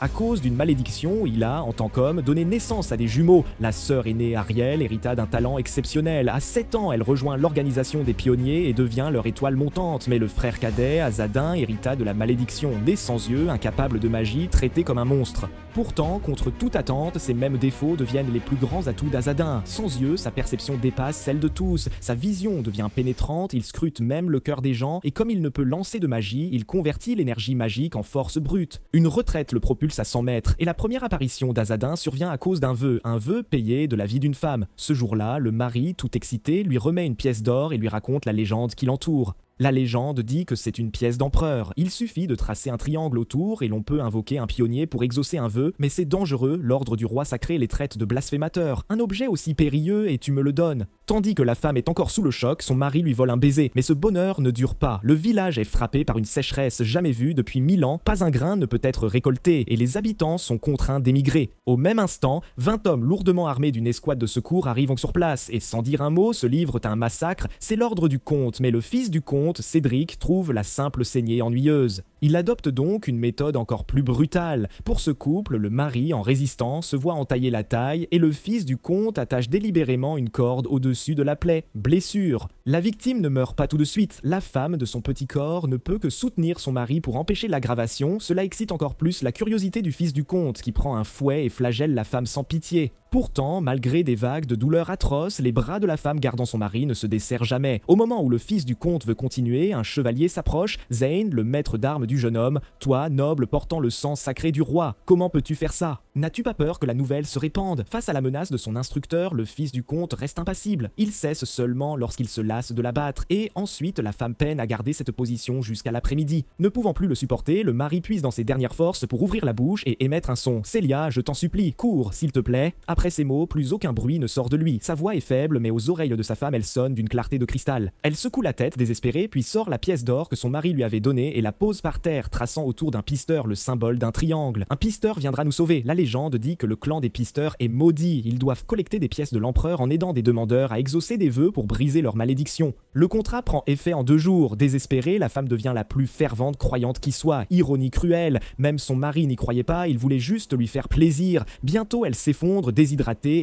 À cause d'une malédiction, il a, en tant qu'homme, donné naissance à des jumeaux. La sœur aînée Ariel hérita d'un talent exceptionnel. À 7 ans, elle rejoint l'organisation des pionniers et devient leur étoile montante. Mais le frère cadet, Azadin, hérita de la malédiction. Né sans yeux, incapable de magie, traité comme un monstre. Pourtant, contre toute attente, ces mêmes défauts deviennent les plus grands atouts d'Azadin. Sans yeux, sa perception dépasse celle de tous. Sa vision devient pénétrante, il scrute même le cœur des gens, et comme il ne peut lancer de magie, il convertit l'énergie magique en force brute. Une retraite le propulse à 100 mètres, et la première apparition d'Azadin survient à cause d'un vœu payé de la vie d'une femme. Ce jour-là, le mari, tout excité, lui remet une pièce d'or et lui raconte la légende qui l'entoure. La légende dit que c'est une pièce d'empereur. Il suffit de tracer un triangle autour et l'on peut invoquer un pionnier pour exaucer un vœu, mais c'est dangereux, l'ordre du roi sacré les traite de blasphémateurs. Un objet aussi périlleux et tu me le donnes. Tandis que la femme est encore sous le choc, son mari lui vole un baiser. Mais ce bonheur ne dure pas. Le village est frappé par une sécheresse jamais vue depuis 1000 ans, pas un grain ne peut être récolté et les habitants sont contraints d'émigrer. Au même instant, 20 hommes lourdement armés d'une escouade de secours arrivent sur place et sans dire un mot se livrent à un massacre. C'est l'ordre du comte, mais le fils du comte, Cédric, trouve la simple saignée ennuyeuse. Il adopte donc une méthode encore plus brutale. Pour ce couple, le mari, en résistant, se voit entailler la taille et le fils du comte attache délibérément une corde au-dessus de la plaie. Blessure. La victime ne meurt pas tout de suite. La femme de son petit corps ne peut que soutenir son mari pour empêcher l'aggravation. Cela excite encore plus la curiosité du fils du comte qui prend un fouet et flagelle la femme sans pitié. Pourtant, malgré des vagues de douleurs atroces, les bras de la femme gardant son mari ne se desserrent jamais. Au moment où le fils du comte veut continuer, un chevalier s'approche. Zayn, le maître d'armes du jeune homme. Toi, noble portant le sang sacré du roi, comment peux-tu faire ça? N'as-tu pas peur que la nouvelle se répande? Face à la menace de son instructeur, le fils du comte reste impassible. Il cesse seulement lorsqu'il se lasse de la battre. Et ensuite, la femme peine à garder cette position jusqu'à l'après-midi. Ne pouvant plus le supporter, le mari puise dans ses dernières forces pour ouvrir la bouche et émettre un son. Célia, je t'en supplie, cours, s'il te plaît. Après ces mots, plus aucun bruit ne sort de lui. Sa voix est faible, mais aux oreilles de sa femme, elle sonne d'une clarté de cristal. Elle secoue la tête, désespérée, puis sort la pièce d'or que son mari lui avait donnée et la pose par terre, traçant autour d'un pisteur le symbole d'un triangle. Un pisteur viendra nous sauver. La légende dit que le clan des pisteurs est maudit. Ils doivent collecter des pièces de l'empereur en aidant des demandeurs à exaucer des vœux pour briser leur malédiction. Le contrat prend effet en 2 jours. Désespérée, la femme devient la plus fervente croyante qui soit. Ironie cruelle. Même son mari n'y croyait pas, il voulait juste lui faire plaisir. Bientôt, elle s'effondre, déshydratée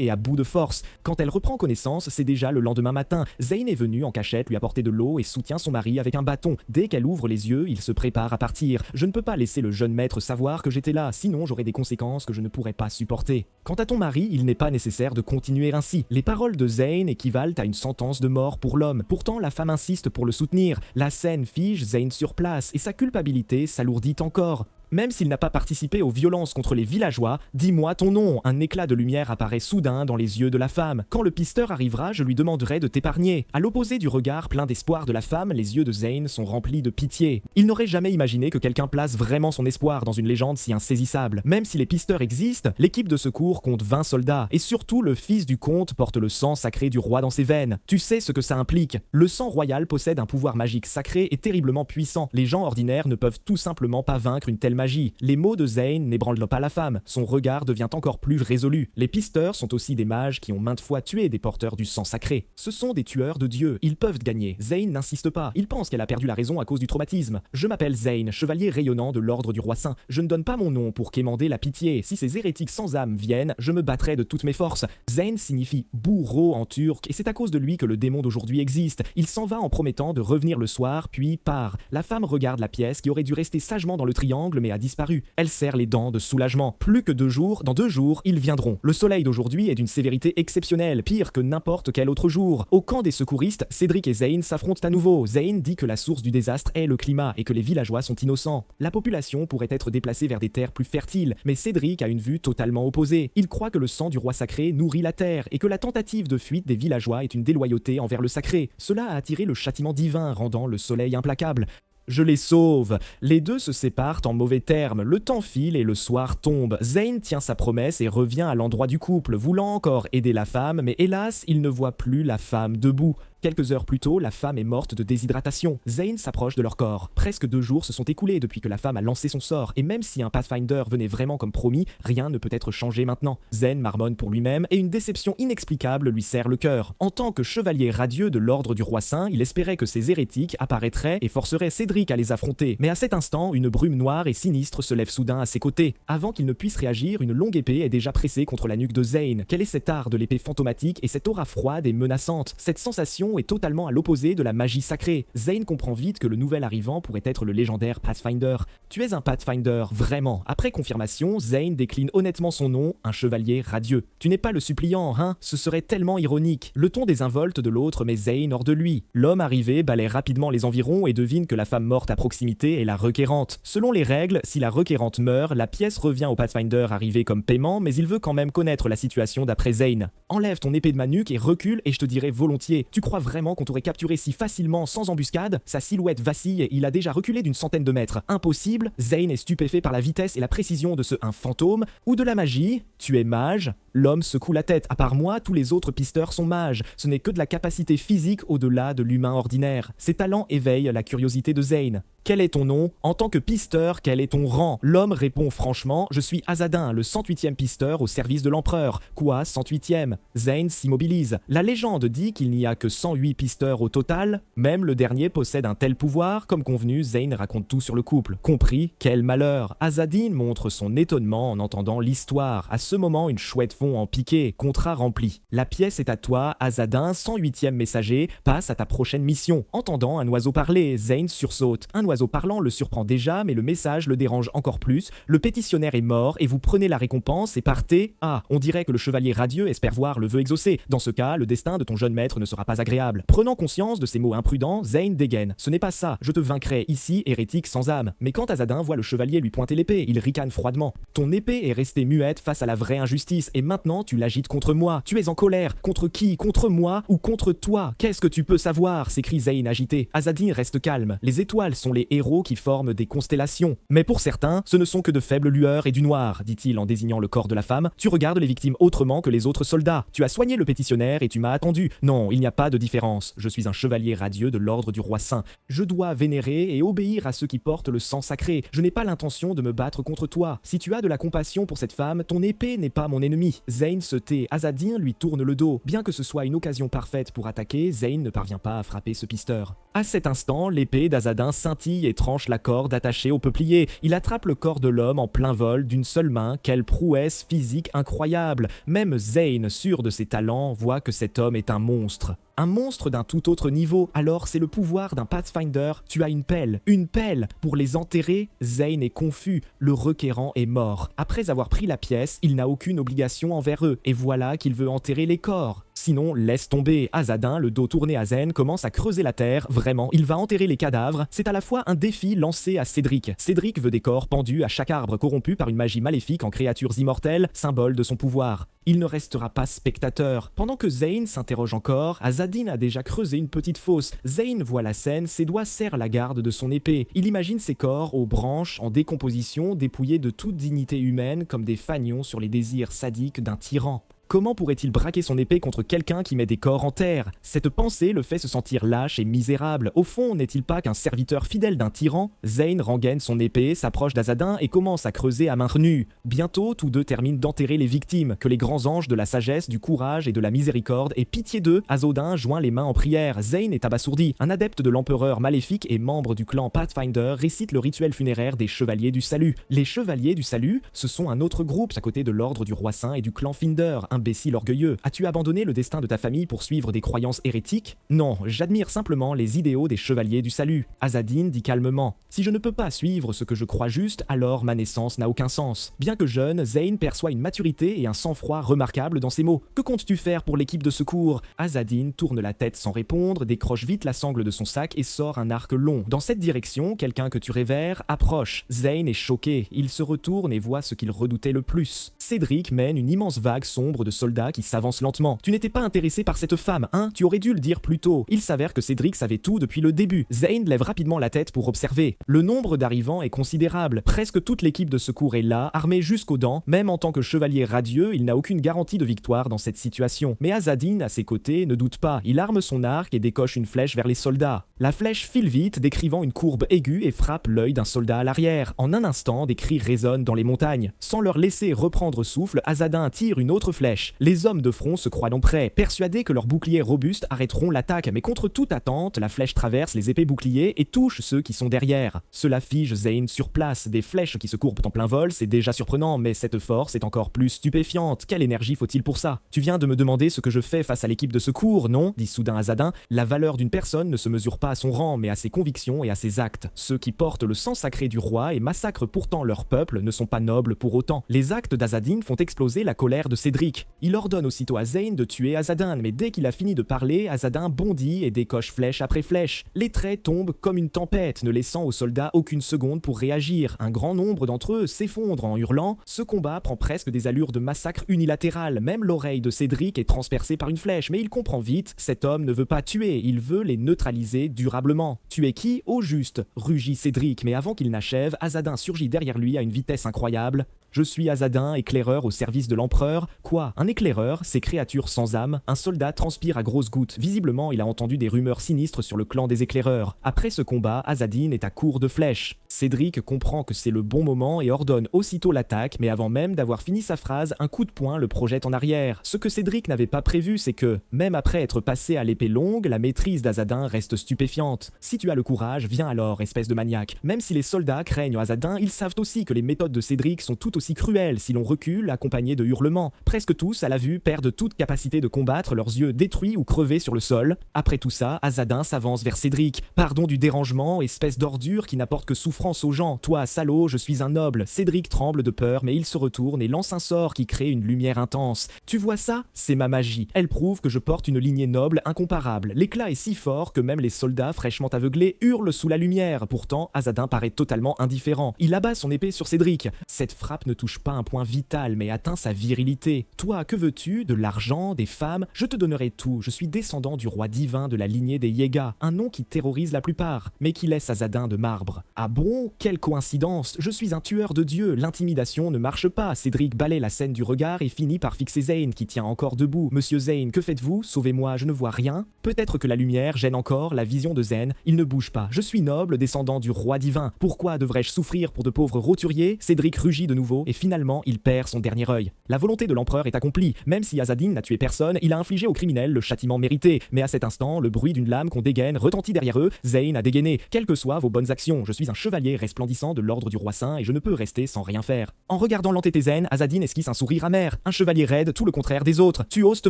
et à bout de force. Quand elle reprend connaissance, c'est déjà le lendemain matin. Zayn est venu en cachette lui apporter de l'eau et soutient son mari avec un bâton. Dès qu'elle ouvre les yeux, il se prépare à partir. Je ne peux pas laisser le jeune maître savoir que j'étais là, sinon j'aurais des conséquences que je ne pourrais pas supporter. Quant à ton mari, il n'est pas nécessaire de continuer ainsi. Les paroles de Zayn équivalent à une sentence de mort pour l'homme. Pourtant, la femme insiste pour le soutenir. La scène fige Zayn sur place et sa culpabilité s'alourdit encore. Même s'il n'a pas participé aux violences contre les villageois, dis-moi ton nom. Un éclat de lumière apparaît soudain dans les yeux de la femme. Quand le pisteur arrivera, je lui demanderai de t'épargner. À l'opposé du regard plein d'espoir de la femme, les yeux de Zayn sont remplis de pitié. Il n'aurait jamais imaginé que quelqu'un place vraiment son espoir dans une légende si insaisissable. Même si les pisteurs existent, l'équipe de secours compte 20 soldats. Et surtout, le fils du comte porte le sang sacré du roi dans ses veines. Tu sais ce que ça implique. Le sang royal possède un pouvoir magique sacré et terriblement puissant. Les gens ordinaires ne peuvent tout simplement pas vaincre une telle magie. Les mots de Zayn n'ébranlent pas la femme, son regard devient encore plus résolu. Les pisteurs sont aussi des mages qui ont maintes fois tué des porteurs du sang sacré. Ce sont des tueurs de dieux, ils peuvent gagner. Zayn n'insiste pas, il pense qu'elle a perdu la raison à cause du traumatisme. Je m'appelle Zayn, chevalier rayonnant de l'ordre du roi saint. Je ne donne pas mon nom pour quémander la pitié. Si ces hérétiques sans âme viennent, je me battrai de toutes mes forces. Zayn signifie bourreau en turc et c'est à cause de lui que le démon d'aujourd'hui existe. Il s'en va en promettant de revenir le soir, puis part. La femme regarde la pièce qui aurait dû rester sagement dans le triangle mais a disparu. Elle serre les dents de soulagement. Plus que 2 jours, dans 2 jours, ils viendront. Le soleil d'aujourd'hui est d'une sévérité exceptionnelle, pire que n'importe quel autre jour. Au camp des secouristes, Cédric et Zayn s'affrontent à nouveau. Zayn dit que la source du désastre est le climat et que les villageois sont innocents. La population pourrait être déplacée vers des terres plus fertiles, mais Cédric a une vue totalement opposée. Il croit que le sang du roi sacré nourrit la terre et que la tentative de fuite des villageois est une déloyauté envers le sacré. Cela a attiré le châtiment divin, rendant le soleil implacable. Je les sauve. Les deux se séparent en mauvais termes. Le temps file et le soir tombe. Zayn tient sa promesse et revient à l'endroit du couple, voulant encore aider la femme, mais hélas, il ne voit plus la femme debout. Quelques heures plus tôt, la femme est morte de déshydratation. Zane s'approche de leur corps. Presque 2 jours se sont écoulés depuis que la femme a lancé son sort, et même si un Pathfinder venait vraiment comme promis, rien ne peut être changé maintenant. Zane marmonne pour lui-même, et une déception inexplicable lui serre le cœur. En tant que chevalier radieux de l'ordre du roi saint, il espérait que ces hérétiques apparaîtraient et forceraient Cédric à les affronter. Mais à cet instant, une brume noire et sinistre se lève soudain à ses côtés. Avant qu'il ne puisse réagir, une longue épée est déjà pressée contre la nuque de Zane. Quel est cet art de l'épée fantomatique et cette aura froide et menaçante? Cette sensation est totalement à l'opposé de la magie sacrée. Zane comprend vite que le nouvel arrivant pourrait être le légendaire Pathfinder. Tu es un Pathfinder, vraiment. Après confirmation, Zane décline honnêtement son nom, un chevalier radieux. Tu n'es pas le suppliant, hein? Ce serait tellement ironique. Le ton désinvolte de l'autre met Zane hors de lui. L'homme arrivé balaie rapidement les environs et devine que la femme morte à proximité est la requérante. Selon les règles, si la requérante meurt, la pièce revient au Pathfinder arrivé comme paiement, mais il veut quand même connaître la situation d'après Zane. Enlève ton épée de ma nuque et recule et je te dirai volontiers. Tu crois vraiment qu'on t'aurait capturé si facilement sans embuscade? Sa silhouette vacille et il a déjà reculé d'une centaine de mètres. Impossible. Zane est stupéfait par la vitesse et la précision de ce un fantôme ou de la magie. Tu es mage? L'homme secoue la tête. À part moi, tous les autres pisteurs sont mages. Ce n'est que de la capacité physique au-delà de l'humain ordinaire. Ses talents éveillent la curiosité de Zane. Quel est ton nom? En tant que pisteur, quel est ton rang? L'homme répond franchement, je suis Azadin, le 108e pisteur au service de l'empereur. Quoi, 108e? Zane s'immobilise. La légende dit qu'il n'y a que 108 pisteurs au total. Même le dernier possède un tel pouvoir. Comme convenu, Zane raconte tout sur le couple. Compris, quel malheur. Azadin montre son étonnement en entendant l'histoire. À ce moment, une chouette fond en piqué, contrat rempli. La pièce est à toi, Azadin, 108e messager, passe à ta prochaine mission. Entendant un oiseau parler, Zane sursaute. Un oiseau parlant le surprend déjà, mais le message le dérange encore plus. Le pétitionnaire est mort et vous prenez la récompense et partez. Ah, on dirait que le chevalier radieux espère voir le vœu exaucé. Dans ce cas, le destin de ton jeune maître ne sera pas agréable. Prenant conscience de ces mots imprudents, Zane dégaine. Ce n'est pas ça, je te vaincrai ici, hérétique sans âme. Mais quand Azadin voit le chevalier lui pointer l'épée, il ricane froidement. Ton épée est restée muette face à la vraie injustice et maintenant tu l'agites contre moi. Tu es en colère. Contre qui? Contre moi ou contre toi? Qu'est-ce que tu peux savoir? S'écrie Zane agité. Azadin reste calme. Les étoiles sont les héros qui forment des constellations. Mais pour certains, ce ne sont que de faibles lueurs et du noir, dit-il en désignant le corps de la femme. Tu regardes les victimes autrement que les autres soldats. Tu as soigné le pétitionnaire et tu m'as attendu. Non, il n'y a pas de différence. Je suis un chevalier radieux de l'ordre du roi saint. Je dois vénérer et obéir à ceux qui portent le sang sacré. Je n'ai pas l'intention de me battre contre toi. Si tu as de la compassion pour cette femme, ton épée n'est pas mon ennemi. Zane se tait. Azadin lui tourne le dos. Bien que ce soit une occasion parfaite pour attaquer, Zane ne parvient pas à frapper ce pisteur. À cet instant, l'épée d'Azadin scintille et tranche la corde attachée au peuplier. Il attrape le corps de l'homme en plein vol d'une seule main. Quelle prouesse physique incroyable! Même Zane, sûr de ses talents, voit que cet homme est un monstre. Un monstre d'un tout autre niveau, alors c'est le pouvoir d'un Pathfinder. Tu as une pelle pour les enterrer. Zane est confus, le requérant est mort. Après avoir pris la pièce, il n'a aucune obligation envers eux, et voilà qu'il veut enterrer les corps. Sinon, laisse tomber. Azadin, le dos tourné à Zane, commence à creuser la terre. Vraiment, il va enterrer les cadavres. C'est à la fois un défi lancé à Cédric. Cédric veut des corps pendus à chaque arbre corrompu par une magie maléfique en créatures immortelles, symbole de son pouvoir. Il ne restera pas spectateur. Pendant que Zane s'interroge encore, Azadin a déjà creusé une petite fosse. Zane voit la scène, ses doigts serrent la garde de son épée. Il imagine ces corps aux branches, en décomposition, dépouillés de toute dignité humaine, comme des fanions sur les désirs sadiques d'un tyran. Comment pourrait-il braquer son épée contre quelqu'un qui met des corps en terre? Cette pensée le fait se sentir lâche et misérable. Au fond, n'est-il pas qu'un serviteur fidèle d'un tyran? Zane rengaine son épée, s'approche d'Azadin et commence à creuser à main nue. Bientôt, tous deux terminent d'enterrer les victimes. Que les grands anges de la sagesse, du courage et de la miséricorde aient pitié d'eux. Azadin joint les mains en prière. Zane est abasourdi. Un adepte de l'empereur maléfique et membre du clan Pathfinder récite le rituel funéraire des Chevaliers du Salut. Les Chevaliers du Salut, ce sont un autre groupe à côté de l'ordre du Roi Saint et du clan Finder. Imbécile orgueilleux, as-tu abandonné le destin de ta famille pour suivre des croyances hérétiques? Non, j'admire simplement les idéaux des Chevaliers du Salut. Azadin dit calmement. Si je ne peux pas suivre ce que je crois juste, alors ma naissance n'a aucun sens. Bien que jeune, Zane perçoit une maturité et un sang-froid remarquables dans ses mots. Que comptes-tu faire pour l'équipe de secours? Azadin tourne la tête sans répondre, décroche vite la sangle de son sac et sort un arc long. Dans cette direction, quelqu'un que tu révères approche. Zane est choqué. Il se retourne et voit ce qu'il redoutait le plus. Cédric mène une immense vague sombre de de soldats qui s'avancent lentement. Tu n'étais pas intéressé par cette femme, hein? Tu aurais dû le dire plus tôt. Il s'avère que Cédric savait tout depuis le début. Zane lève rapidement la tête pour observer. Le nombre d'arrivants est considérable. Presque toute l'équipe de secours est là, armée jusqu'aux dents. Même en tant que chevalier radieux, il n'a aucune garantie de victoire dans cette situation. Mais Azzadin, à ses côtés, ne doute pas. Il arme son arc et décoche une flèche vers les soldats. La flèche file vite, décrivant une courbe aiguë et frappe l'œil d'un soldat à l'arrière. En un instant, des cris résonnent dans les montagnes. Sans leur laisser reprendre souffle, Azzadin tire une autre flèche. Les hommes de front se croient donc prêts, persuadés que leurs boucliers robustes arrêteront l'attaque, mais contre toute attente, la flèche traverse les épées boucliers et touche ceux qui sont derrière. Cela fige Zane sur place. Des flèches qui se courbent en plein vol, c'est déjà surprenant, mais cette force est encore plus stupéfiante. Quelle énergie faut-il pour ça? Tu viens de me demander ce que je fais face à l'équipe de secours, non? Dit soudain Azzadin. La valeur d'une personne ne se mesure pas à son rang, mais à ses convictions et à ses actes. Ceux qui portent le sang sacré du roi et massacrent pourtant leur peuple ne sont pas nobles pour autant. Les actes d'Azzadin font exploser la colère de Cédric. Il ordonne aussitôt à Zane de tuer Azzadin, mais dès qu'il a fini de parler, Azzadin bondit et décoche flèche après flèche. Les traits tombent comme une tempête, ne laissant aux soldats aucune seconde pour réagir. Un grand nombre d'entre eux s'effondrent en hurlant. Ce combat prend presque des allures de massacre unilatéral. Même l'oreille de Cédric est transpercée par une flèche, mais il comprend vite, cet homme ne veut pas tuer, il veut les neutraliser durablement. Tuer qui? Au juste, rugit Cédric, mais avant qu'il n'achève, Azzadin surgit derrière lui à une vitesse incroyable. Je suis Azzadin, éclaireur au service de l'empereur. Quoi? Un éclaireur? Ces créatures sans âme? Un soldat transpire à grosses gouttes. Visiblement, il a entendu des rumeurs sinistres sur le clan des éclaireurs. Après ce combat, Azzadin est à court de flèches. Cédric comprend que c'est le bon moment et ordonne aussitôt l'attaque, mais avant même d'avoir fini sa phrase, un coup de poing le projette en arrière. Ce que Cédric n'avait pas prévu, c'est que, même après être passé à l'épée longue, la maîtrise d'Azzadin reste stupéfiante. Si tu as le courage, viens alors, espèce de maniaque. Même si les soldats craignent Azzadin, ils savent aussi que les méthodes de Cédric sont tout aussi cruelles si l'on recule, accompagné de hurlements. Presque tous, à la vue, perdent toute capacité de combattre, leurs yeux détruits ou crevés sur le sol. Après tout ça, Azzadin s'avance vers Cédric. Pardon du dérangement, espèce d'ordure qui n'apporte que souffrance aux gens. Toi, salaud, je suis un noble. Cédric tremble de peur, mais il se retourne et lance un sort qui crée une lumière intense. Tu vois ça? C'est ma magie. Elle prouve que je porte une lignée noble incomparable. L'éclat est si fort que même les soldats fraîchement aveuglés hurlent sous la lumière. Pourtant, Azzadin paraît totalement indifférent. Il abat son épée sur Cédric. Cette frappe ne touche pas un point vital, mais atteint sa virilité. Toi, que veux-tu? De l'argent, des femmes? Je te donnerai tout. Je suis descendant du roi divin de la lignée des Yéga, un nom qui terrorise la plupart, mais qui laisse Azzadin de marbre. Ah bon? Quelle coïncidence! Je suis un tueur de dieu. L'intimidation ne marche pas. Cédric balaie la scène du regard et finit par fixer Zane, qui tient encore debout. Monsieur Zane, que faites-vous? Sauvez-moi, je ne vois rien. Peut-être que la lumière gêne encore la vision de Zane. Il ne bouge pas. Je suis noble, descendant du roi divin. Pourquoi devrais-je souffrir pour de pauvres roturiers? Cédric rugit de nouveau et finalement il perd son dernier œil. La volonté de l'empereur est accomplie. Même si Azzadin n'a tué personne, il a infligé aux criminels le châtiment mérité. Mais à cet instant, le bruit d'une lame qu'on dégaine retentit derrière eux. Zane a dégainé. Quelles que soient vos bonnes actions, je suis un chevalier resplendissant de l'ordre du roi saint et je ne peux rester sans rien faire. En regardant l'entêté Zane, Azzadin esquisse un sourire amer. Un chevalier raide, tout le contraire des autres. Tu oses te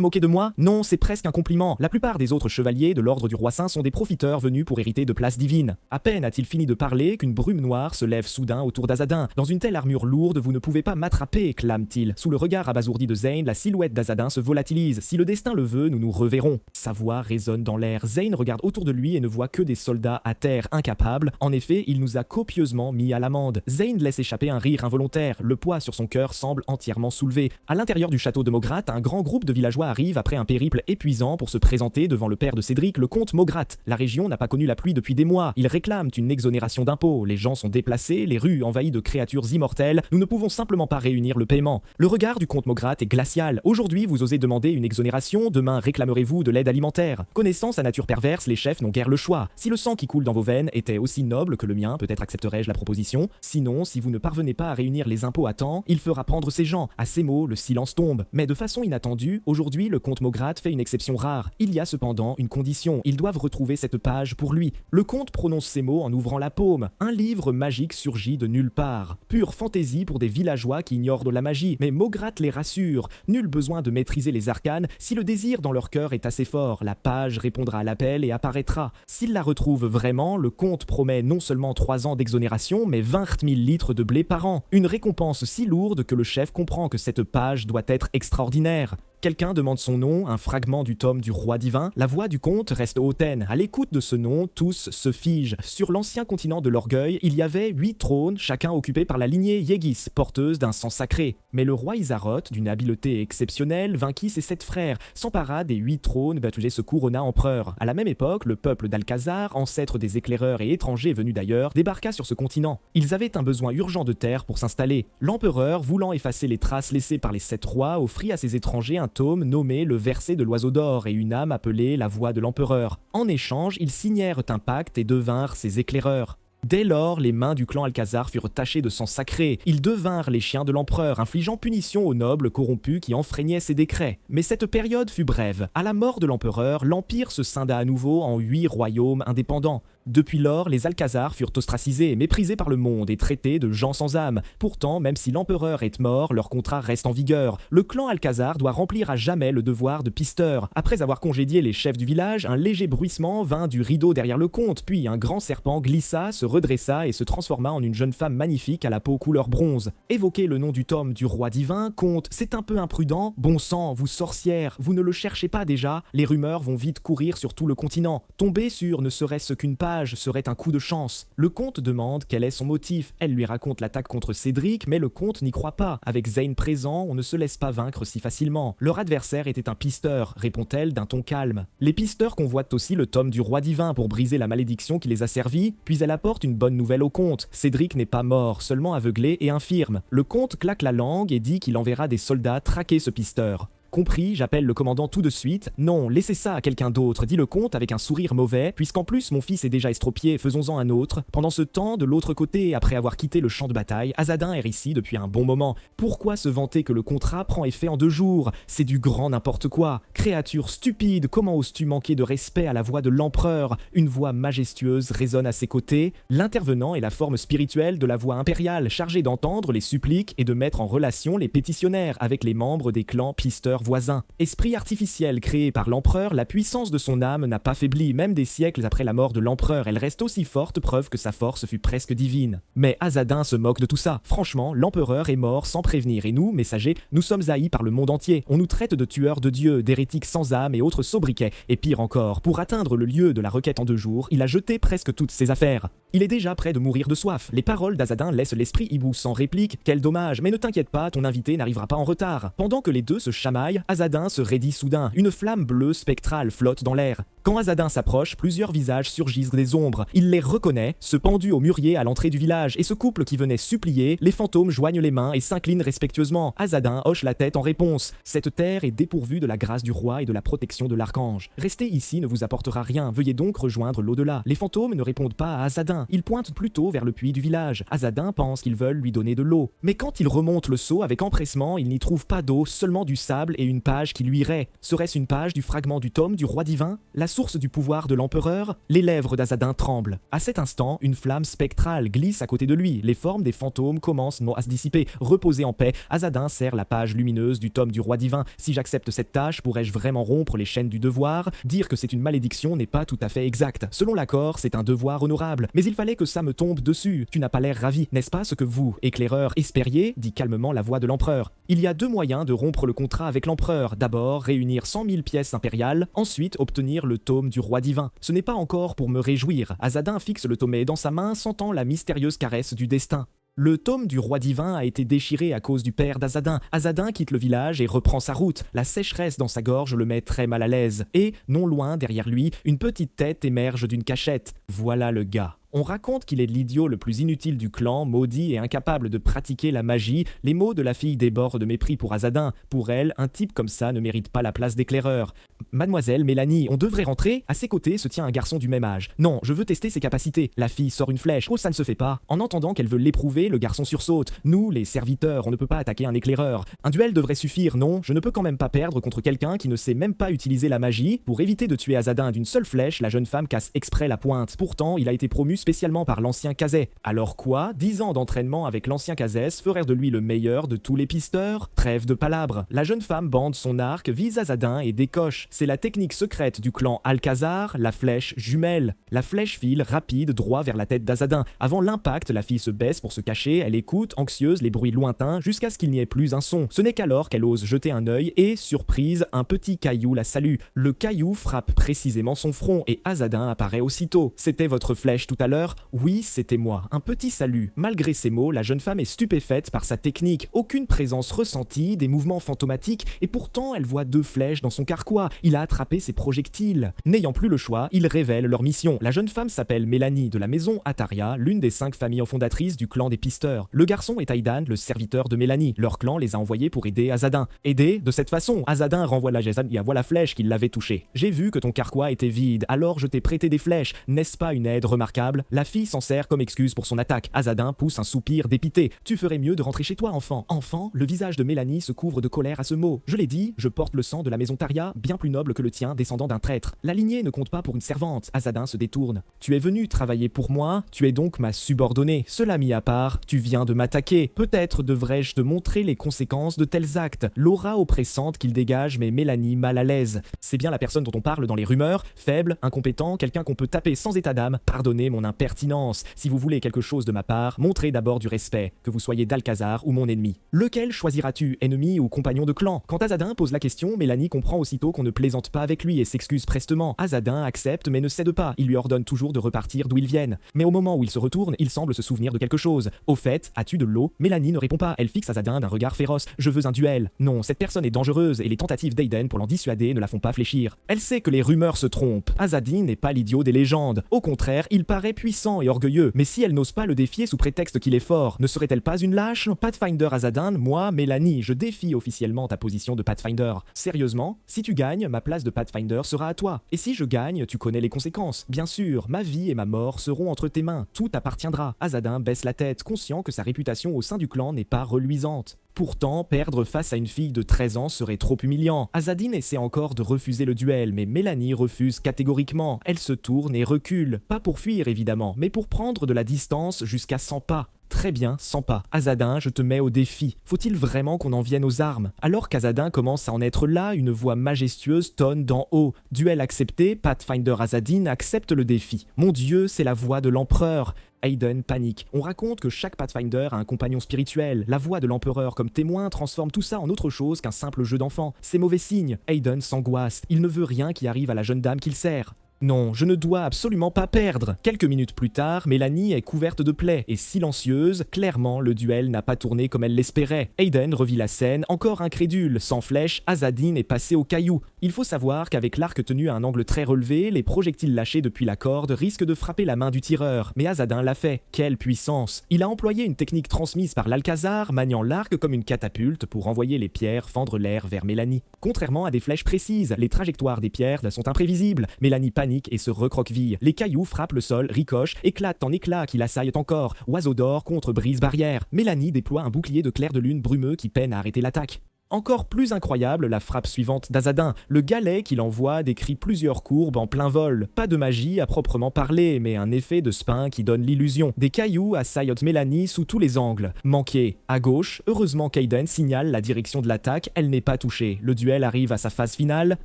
moquer de moi? Non, c'est presque un compliment. La plupart des autres chevaliers de l'ordre du roi saint sont des profiteurs venus pour hériter de places divines. À peine a-t-il fini de parler qu'une brume noire se lève soudain autour d'Azzadin. Dans une telle armure lourde, vous ne pouvez pas m'attraper, clame-t-il. Sous le regard abasourdi de Zane, la silhouette d'Azzadin se volatilise. Si le destin le veut, nous nous reverrons. Sa voix résonne dans l'air. Zane regarde autour de lui et ne voit que des soldats à terre incapables. En effet, il nous a copieusement mis à l'amende. Zane laisse échapper un rire involontaire. Le poids sur son cœur semble entièrement soulevé. À l'intérieur du château de Mograth, un grand groupe de villageois arrive après un périple épuisant pour se présenter devant le père de Cédric, le comte Mograth. La région n'a pas connu la pluie depuis des mois. Ils réclament une exonération d'impôts. Les gens sont déplacés, les rues envahies de créatures immortelles. Nous ne pouvons simplement pas réunir le paiement. Le regard du comte Mograth est glacial. Aujourd'hui, vous osez demander une exonération, demain réclamerez-vous de l'aide alimentaire. Connaissant sa nature perverse, les chefs n'ont guère le choix. Si le sang qui coule dans vos veines était aussi noble que le mien, peut-être accepterais-je la proposition. Sinon, si vous ne parvenez pas à réunir les impôts à temps, il fera prendre ces gens. À ces mots, le silence tombe. Mais de façon inattendue, aujourd'hui, le comte Mograth fait une exception rare. Il y a cependant une condition. Ils doivent retrouver cette page pour lui. Le comte prononce ces mots en ouvrant la paume. Un livre magique surgit de nulle part. Pure fantaisie pour des villageois qui ignorent de la magie. Mais Mograth les rassure. Nul besoin de maîtriser les arcanes. Si le désir dans leur cœur est assez fort, la page répondra à l'appel et apparaîtra. S'ils la retrouvent vraiment, le comte promet non seulement 3 ans d'exonération, mais 20 000 litres de blé par an. Une récompense si lourde que le chef comprend que cette page doit être extraordinaire. Quelqu'un demande son nom, un fragment du tome du roi divin. La voix du comte reste hautaine. À l'écoute de ce nom, tous se figent. Sur l'ancien continent de l'orgueil, il y avait 8 trônes, chacun occupé par la lignée Yegis, porteuse d'un sang sacré. Mais le roi Isaroth, d'une habileté exceptionnelle, vainquit ses 7 frères, s'empara des 8 trônes, et se couronna empereur. À la même époque, le peuple d'Alcazar, ancêtre des éclaireurs et étrangers venus d'ailleurs, débarqua sur ce continent. Ils avaient un besoin urgent de terre pour s'installer. L'empereur, voulant effacer les traces laissées par les 7 rois, offrit à ses étrangers un tome nommé le verset de l'oiseau d'or et une âme appelée la voix de l'empereur. En échange, ils signèrent un pacte et devinrent ses éclaireurs. Dès lors, les mains du clan Alcazar furent tachées de sang sacré. Ils devinrent les chiens de l'empereur, infligeant punition aux nobles corrompus qui enfreignaient ses décrets. Mais cette période fut brève. À la mort de l'empereur, l'empire se scinda à nouveau en 8 royaumes indépendants. Depuis lors, les Alcazar furent ostracisés, méprisés par le monde et traités de gens sans âme. Pourtant, même si l'empereur est mort, leur contrat reste en vigueur. Le clan Alcazar doit remplir à jamais le devoir de pisteur. Après avoir congédié les chefs du village, un léger bruissement vint du rideau derrière le comte, puis un grand serpent glissa, se redressa et se transforma en une jeune femme magnifique à la peau couleur bronze. Évoquer le nom du tome du roi divin, comte, c'est un peu imprudent. Bon sang, vous sorcière, vous ne le cherchez pas déjà? Les rumeurs vont vite courir sur tout le continent. Tomber sur ne serait-ce qu'une page serait un coup de chance. Le comte demande quel est son motif. Elle lui raconte l'attaque contre Cédric, mais le comte n'y croit pas. Avec Zane présent, on ne se laisse pas vaincre si facilement. Leur adversaire était un pisteur, répond-elle d'un ton calme. Les pisteurs convoitent aussi le tome du roi divin pour briser la malédiction qui les a servis, puis elle apporte une bonne nouvelle au comte. Cédric n'est pas mort, seulement aveuglé et infirme. Le comte claque la langue et dit qu'il enverra des soldats traquer ce pisteur. Compris, j'appelle le commandant tout de suite. Non, laissez ça à quelqu'un d'autre, dit le comte avec un sourire mauvais, puisqu'en plus mon fils est déjà estropié, faisons-en un autre. Pendant ce temps, de l'autre côté, après avoir quitté le champ de bataille, Azadin erre ici depuis un bon moment. Pourquoi se vanter que le contrat prend effet en 2 jours? C'est du grand n'importe quoi. Créature stupide, comment oses-tu manquer de respect à la voix de l'empereur? Une voix majestueuse résonne à ses côtés. L'intervenant est la forme spirituelle de la voix impériale, chargée d'entendre les suppliques et de mettre en relation les pétitionnaires avec les membres des clans pisteurs voisin. Esprit artificiel créé par l'empereur, la puissance de son âme n'a pas faibli, même des siècles après la mort de l'empereur, elle reste aussi forte, preuve que sa force fut presque divine. Mais Azadin se moque de tout ça. Franchement, l'empereur est mort sans prévenir et nous, messagers, nous sommes haïs par le monde entier. On nous traite de tueurs de dieux, d'hérétiques sans âme et autres sobriquets. Et pire encore, pour atteindre le lieu de la requête en 2 jours, il a jeté presque toutes ses affaires. Il est déjà près de mourir de soif. Les paroles d'Azadin laissent l'esprit hibou sans réplique. Quel dommage, mais ne t'inquiète pas, ton invité n'arrivera pas en retard. Pendant que les deux se chamaillent, Azadin se raidit soudain. Une flamme bleue spectrale flotte dans l'air. Quand Azadin s'approche, plusieurs visages surgissent des ombres. Il les reconnaît, se pendut au mûrier à l'entrée du village, et ce couple qui venait supplier, les fantômes joignent les mains et s'inclinent respectueusement. Azadin hoche la tête en réponse. Cette terre est dépourvue de la grâce du roi et de la protection de l'archange. Rester ici ne vous apportera rien, veuillez donc rejoindre l'au-delà. Les fantômes ne répondent pas à Azadin, ils pointent plutôt vers le puits du village. Azadin pense qu'ils veulent lui donner de l'eau. Mais quand il remonte le seau avec empressement, il n'y trouve pas d'eau, seulement du sable et une page qui luirait. Serait-ce une page du fragment du tome du roi divin? La source du pouvoir de l'empereur? Les lèvres d'Azadin tremblent. À cet instant, une flamme spectrale glisse à côté de lui. Les formes des fantômes commencent à se dissiper. Reposé en paix, Azadin serre la page lumineuse du tome du roi divin. Si j'accepte cette tâche, pourrais-je vraiment rompre les chaînes du devoir? Dire que c'est une malédiction n'est pas tout à fait exact. Selon l'accord, c'est un devoir honorable. Mais il fallait que ça me tombe dessus. Tu n'as pas l'air ravi, n'est-ce pas ce que vous, éclaireur, espériez? Dit calmement la voix de l'empereur. Il y a 2 moyens de rompre le contrat avec l'empereur. D'abord, réunir 100 000 pièces impériales, ensuite obtenir le tome du roi divin. Ce n'est pas encore pour me réjouir. Azadin fixe le tommet dans sa main, sentant la mystérieuse caresse du destin. Le tome du roi divin a été déchiré à cause du père d'Azadin. Azadin quitte le village et reprend sa route. La sécheresse dans sa gorge le met très mal à l'aise. Et, non loin derrière lui, une petite tête émerge d'une cachette. Voilà le gars. On raconte qu'il est l'idiot le plus inutile du clan, maudit et incapable de pratiquer la magie. Les mots de la fille débordent de mépris pour Azadin. Pour elle, un type comme ça ne mérite pas la place d'éclaireur. Mademoiselle Mélanie, on devrait rentrer. À ses côtés se tient un garçon du même âge. Non, je veux tester ses capacités. La fille sort une flèche. Oh, ça ne se fait pas. En entendant qu'elle veut l'éprouver, le garçon sursaute. Nous, les serviteurs, on ne peut pas attaquer un éclaireur. Un duel devrait suffire, non? Je ne peux quand même pas perdre contre quelqu'un qui ne sait même pas utiliser la magie. Pour éviter de tuer Azadin d'une seule flèche, la jeune femme casse exprès la pointe. Pourtant, il a été promu spécialement par l'ancien Khazès. Alors quoi? 10 ans d'entraînement avec l'ancien Khazès feraient de lui le meilleur de tous les pisteurs? Trêve de palabres. La jeune femme bande son arc, vise Azadin et décoche. C'est la technique secrète du clan Alcazar, la flèche jumelle. La flèche file rapide droit vers la tête d'Azadin. Avant l'impact, la fille se baisse pour se cacher, elle écoute, anxieuse, les bruits lointains, jusqu'à ce qu'il n'y ait plus un son. Ce n'est qu'alors qu'elle ose jeter un œil et, surprise, un petit caillou la salue. Le caillou frappe précisément son front et Azadin apparaît aussitôt. C'était votre flèche tout à l'heure? Oui, c'était moi. Un petit salut. Malgré ces mots, la jeune femme est stupéfaite par sa technique. Aucune présence ressentie, des mouvements fantomatiques, et pourtant elle voit 2 flèches dans son carquois. Il a attrapé ses projectiles. N'ayant plus le choix, ils révèlent leur mission. La jeune femme s'appelle Mélanie de la maison Ataria, l'une des 5 familles fondatrices du clan des pisteurs. Le garçon est Aidan, le serviteur de Mélanie. Leur clan les a envoyés pour aider Azadin. Aider? De cette façon, Azadin renvoie la flèche qui l'avait touché. J'ai vu que ton carquois était vide, alors je t'ai prêté des flèches. N'est-ce pas une aide remarquable? La fille s'en sert comme excuse pour son attaque. Azadin pousse un soupir dépité. Tu ferais mieux de rentrer chez toi, enfant. Enfant? Le visage de Mélanie se couvre de colère à ce mot. Je l'ai dit, je porte le sang de la maison Taria, bien plus noble que le tien, descendant d'un traître. La lignée ne compte pas pour une servante. Azadin se détourne. Tu es venu travailler pour moi, tu es donc ma subordonnée. Cela mis à part, tu viens de m'attaquer. Peut-être devrais-je te montrer les conséquences de tels actes. L'aura oppressante qu'il dégage met Mélanie mal à l'aise. C'est bien la personne dont on parle dans les rumeurs, faible, incompétent, quelqu'un qu'on peut taper sans état d'âme. Pardonnez mon impertinence. Si vous voulez quelque chose de ma part, montrez d'abord du respect, que vous soyez d'Alcazar ou mon ennemi. Lequel choisiras-tu, ennemi ou compagnon de clan? Quand Azadin pose la question, Mélanie comprend aussitôt qu'on ne plaisante pas avec lui et s'excuse prestement. Azadin accepte mais ne cède pas. Il lui ordonne toujours de repartir d'où ils viennent. Mais au moment où il se retourne, il semble se souvenir de quelque chose. Au fait, as-tu de l'eau? Mélanie ne répond pas. Elle fixe Azadin d'un regard féroce. Je veux un duel. Non, cette personne est dangereuse et les tentatives d'Aidan pour l'en dissuader ne la font pas fléchir. Elle sait que les rumeurs se trompent. Azadin n'est pas l'idiot des légendes. Au contraire, il paraît puissant et orgueilleux. Mais si elle n'ose pas le défier sous prétexte qu'il est fort, ne serait-elle pas une lâche? Pathfinder Azadin, moi, Mélanie, je défie officiellement ta position de Pathfinder. Sérieusement, si tu gagnes, ma place de Pathfinder sera à toi. Et si je gagne, tu connais les conséquences. Bien sûr, ma vie et ma mort seront entre tes mains. Tout appartiendra. Azadin baisse la tête, conscient que sa réputation au sein du clan n'est pas reluisante. Pourtant, perdre face à une fille de 13 ans serait trop humiliant. Azadin essaie encore de refuser le duel, mais Mélanie refuse catégoriquement. Elle se tourne et recule. Pas pour fuir évidemment, mais pour prendre de la distance jusqu'à 100 pas. Très bien, 100 pas. Azadin, je te mets au défi. Faut-il vraiment qu'on en vienne aux armes? Alors qu'Azadin commence à en être là, une voix majestueuse tonne d'en haut. Duel accepté, Pathfinder Azadin accepte le défi. Mon Dieu, c'est la voix de l'empereur. Aidan panique. On raconte que chaque Pathfinder a un compagnon spirituel. La voix de l'empereur comme témoin transforme tout ça en autre chose qu'un simple jeu d'enfant. C'est mauvais signe. Aidan s'angoisse. Il ne veut rien qui arrive à la jeune dame qu'il sert. Non, je ne dois absolument pas perdre. Quelques minutes plus tard, Mélanie est couverte de plaies et silencieuse. Clairement, le duel n'a pas tourné comme elle l'espérait. Aidan revit la scène, encore incrédule. Sans flèche, Azadin est passé au caillou. Il faut savoir qu'avec l'arc tenu à un angle très relevé, les projectiles lâchés depuis la corde risquent de frapper la main du tireur. Mais Azadin l'a fait. Quelle puissance! Il a employé une technique transmise par l'Alcazar, maniant l'arc comme une catapulte pour envoyer les pierres fendre l'air vers Mélanie. Contrairement à des flèches précises, les trajectoires des pierres sont imprévisibles. Mélanie panique et se recroqueville. Les cailloux frappent le sol, ricochent, éclatent en éclats qui l'assaillent encore. Oiseau d'or contre brise barrière. Mélanie déploie un bouclier de clair de lune brumeux qui peine à arrêter l'attaque. Encore plus incroyable, la frappe suivante d'Azadin. Le galet qu'il envoie décrit plusieurs courbes en plein vol. Pas de magie à proprement parler, mais un effet de spin qui donne l'illusion. Des cailloux assaillent Mélanie sous tous les angles. Manqué. À gauche, heureusement qu'Aidan signale la direction de l'attaque, elle n'est pas touchée. Le duel arrive à sa phase finale.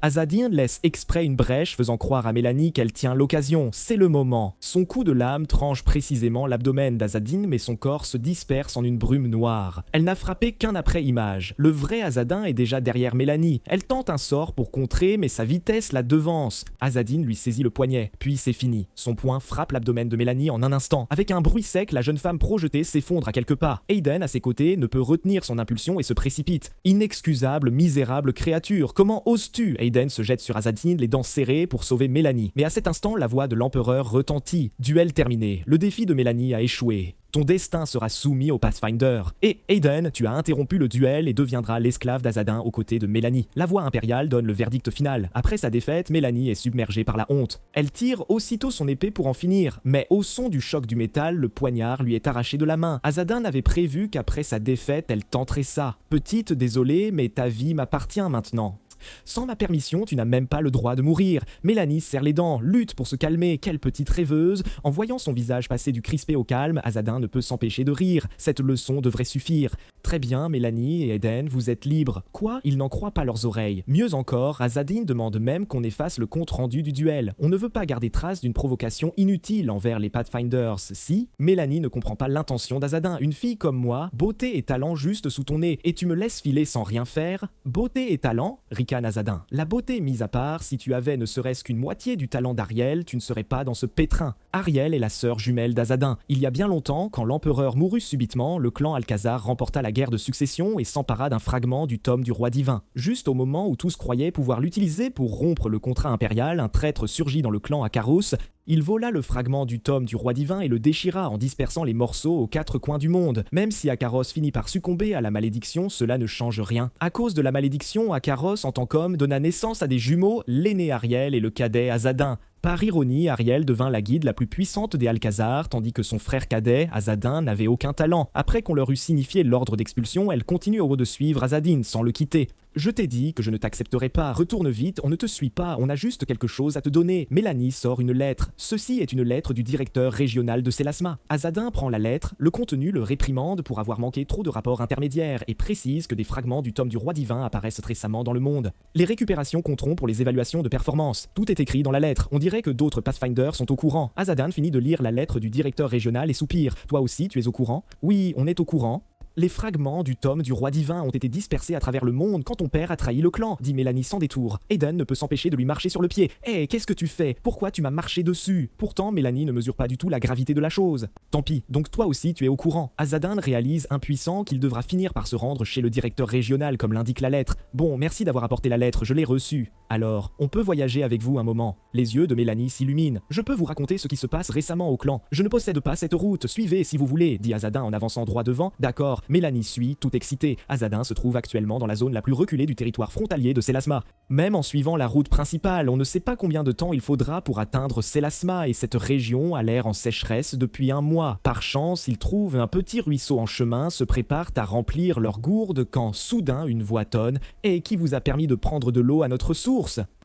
Azadin laisse exprès une brèche faisant croire à Mélanie qu'elle tient l'occasion. C'est le moment. Son coup de lame tranche précisément l'abdomen d'Azadin, mais son corps se disperse en une brume noire. Elle n'a frappé qu'un après-image. Le vrai Azadin est déjà derrière Mélanie. Elle tente un sort pour contrer, mais sa vitesse la devance. Azadin lui saisit le poignet, puis c'est fini. Son poing frappe l'abdomen de Mélanie en un instant. Avec un bruit sec, la jeune femme projetée s'effondre à quelques pas. Aidan, à ses côtés, ne peut retenir son impulsion et se précipite. Inexcusable, misérable créature, comment oses-tu? Aidan se jette sur Azadin, les dents serrées, pour sauver Mélanie. Mais à cet instant, la voix de l'empereur retentit. Duel terminé. Le défi de Mélanie a échoué. Ton destin sera soumis au Pathfinder. Et Aidan, tu as interrompu le duel et deviendras l'esclave d'Azadin aux côtés de Mélanie. La voix impériale donne le verdict final. Après sa défaite, Mélanie est submergée par la honte. Elle tire aussitôt son épée pour en finir, mais au son du choc du métal, le poignard lui est arraché de la main. Azadin avait prévu qu'après sa défaite, elle tenterait ça. Petite, désolée, mais ta vie m'appartient maintenant. Sans ma permission, tu n'as même pas le droit de mourir. Mélanie serre les dents, lutte pour se calmer, quelle petite rêveuse. En voyant son visage passer du crispé au calme, Azadin ne peut s'empêcher de rire. Cette leçon devrait suffire. Très bien, Mélanie et Eden, vous êtes libres. Quoi? Ils n'en croient pas leurs oreilles. Mieux encore, Azadin demande même qu'on efface le compte rendu du duel. On ne veut pas garder trace d'une provocation inutile envers les Pathfinders. Si, Mélanie ne comprend pas l'intention d'Azadin. Une fille comme moi, beauté et talent juste sous ton nez, et tu me laisses filer sans rien faire? Beauté et talent? Ricane Azadin. La beauté mise à part, si tu avais ne serait-ce qu'une moitié du talent d'Ariel, tu ne serais pas dans ce pétrin. Ariel est la sœur jumelle d'Azadin. Il y a bien longtemps, quand l'empereur mourut subitement, le clan Alcazar remporta la guerre de succession et s'empara d'un fragment du tome du roi divin. Juste au moment où tous croyaient pouvoir l'utiliser pour rompre le contrat impérial, un traître surgit dans le clan Akaros. Il vola le fragment du tome du roi divin et le déchira en dispersant les morceaux aux quatre coins du monde. Même si Akaros finit par succomber à la malédiction, cela ne change rien. À cause de la malédiction, Akaros, en tant qu'homme, donna naissance à des jumeaux, l'aîné Ariel et le cadet Azadin. Par ironie, Ariel devint la guide la plus puissante des Alcazar, tandis que son frère cadet, Azadin, n'avait aucun talent. Après qu'on leur eut signifié l'ordre d'expulsion, elle continue de suivre Azadin sans le quitter. Je t'ai dit que je ne t'accepterai pas, retourne vite, on ne te suit pas, on a juste quelque chose à te donner. Mélanie sort une lettre. Ceci est une lettre du directeur régional de Sélasma. Azadin prend la lettre, le contenu le réprimande pour avoir manqué trop de rapports intermédiaires et précise que des fragments du tome du roi divin apparaissent récemment dans le monde. Les récupérations compteront pour les évaluations de performance. Tout est écrit dans la lettre. On dirait que d'autres Pathfinders sont au courant. Azadin finit de lire la lettre du directeur régional et soupire. Toi aussi, tu es au courant? Oui, on est au courant. Les fragments du tome du roi divin ont été dispersés à travers le monde quand ton père a trahi le clan, dit Mélanie sans détour. Eden ne peut s'empêcher de lui marcher sur le pied. Hé, qu'est-ce que tu fais? Pourquoi tu m'as marché dessus? Pourtant, Mélanie ne mesure pas du tout la gravité de la chose. Tant pis, donc toi aussi tu es au courant. Azadin réalise, impuissant, qu'il devra finir par se rendre chez le directeur régional comme l'indique la lettre. Bon, merci d'avoir apporté la lettre, je l'ai reçue. Alors, on peut voyager avec vous un moment. Les yeux de Mélanie s'illuminent. Je peux vous raconter ce qui se passe récemment au clan. Je ne possède pas cette route, suivez si vous voulez, dit Azadin en avançant droit devant. D'accord, Mélanie suit, tout excitée. Azadin se trouve actuellement dans la zone la plus reculée du territoire frontalier de Sélasma. Même en suivant la route principale, on ne sait pas combien de temps il faudra pour atteindre Sélasma et cette région a l'air en sécheresse depuis un mois. Par chance, ils trouvent un petit ruisseau en chemin, se préparent à remplir leur gourde quand soudain une voix tonne « Et qui vous a permis de prendre de l'eau à notre source ?»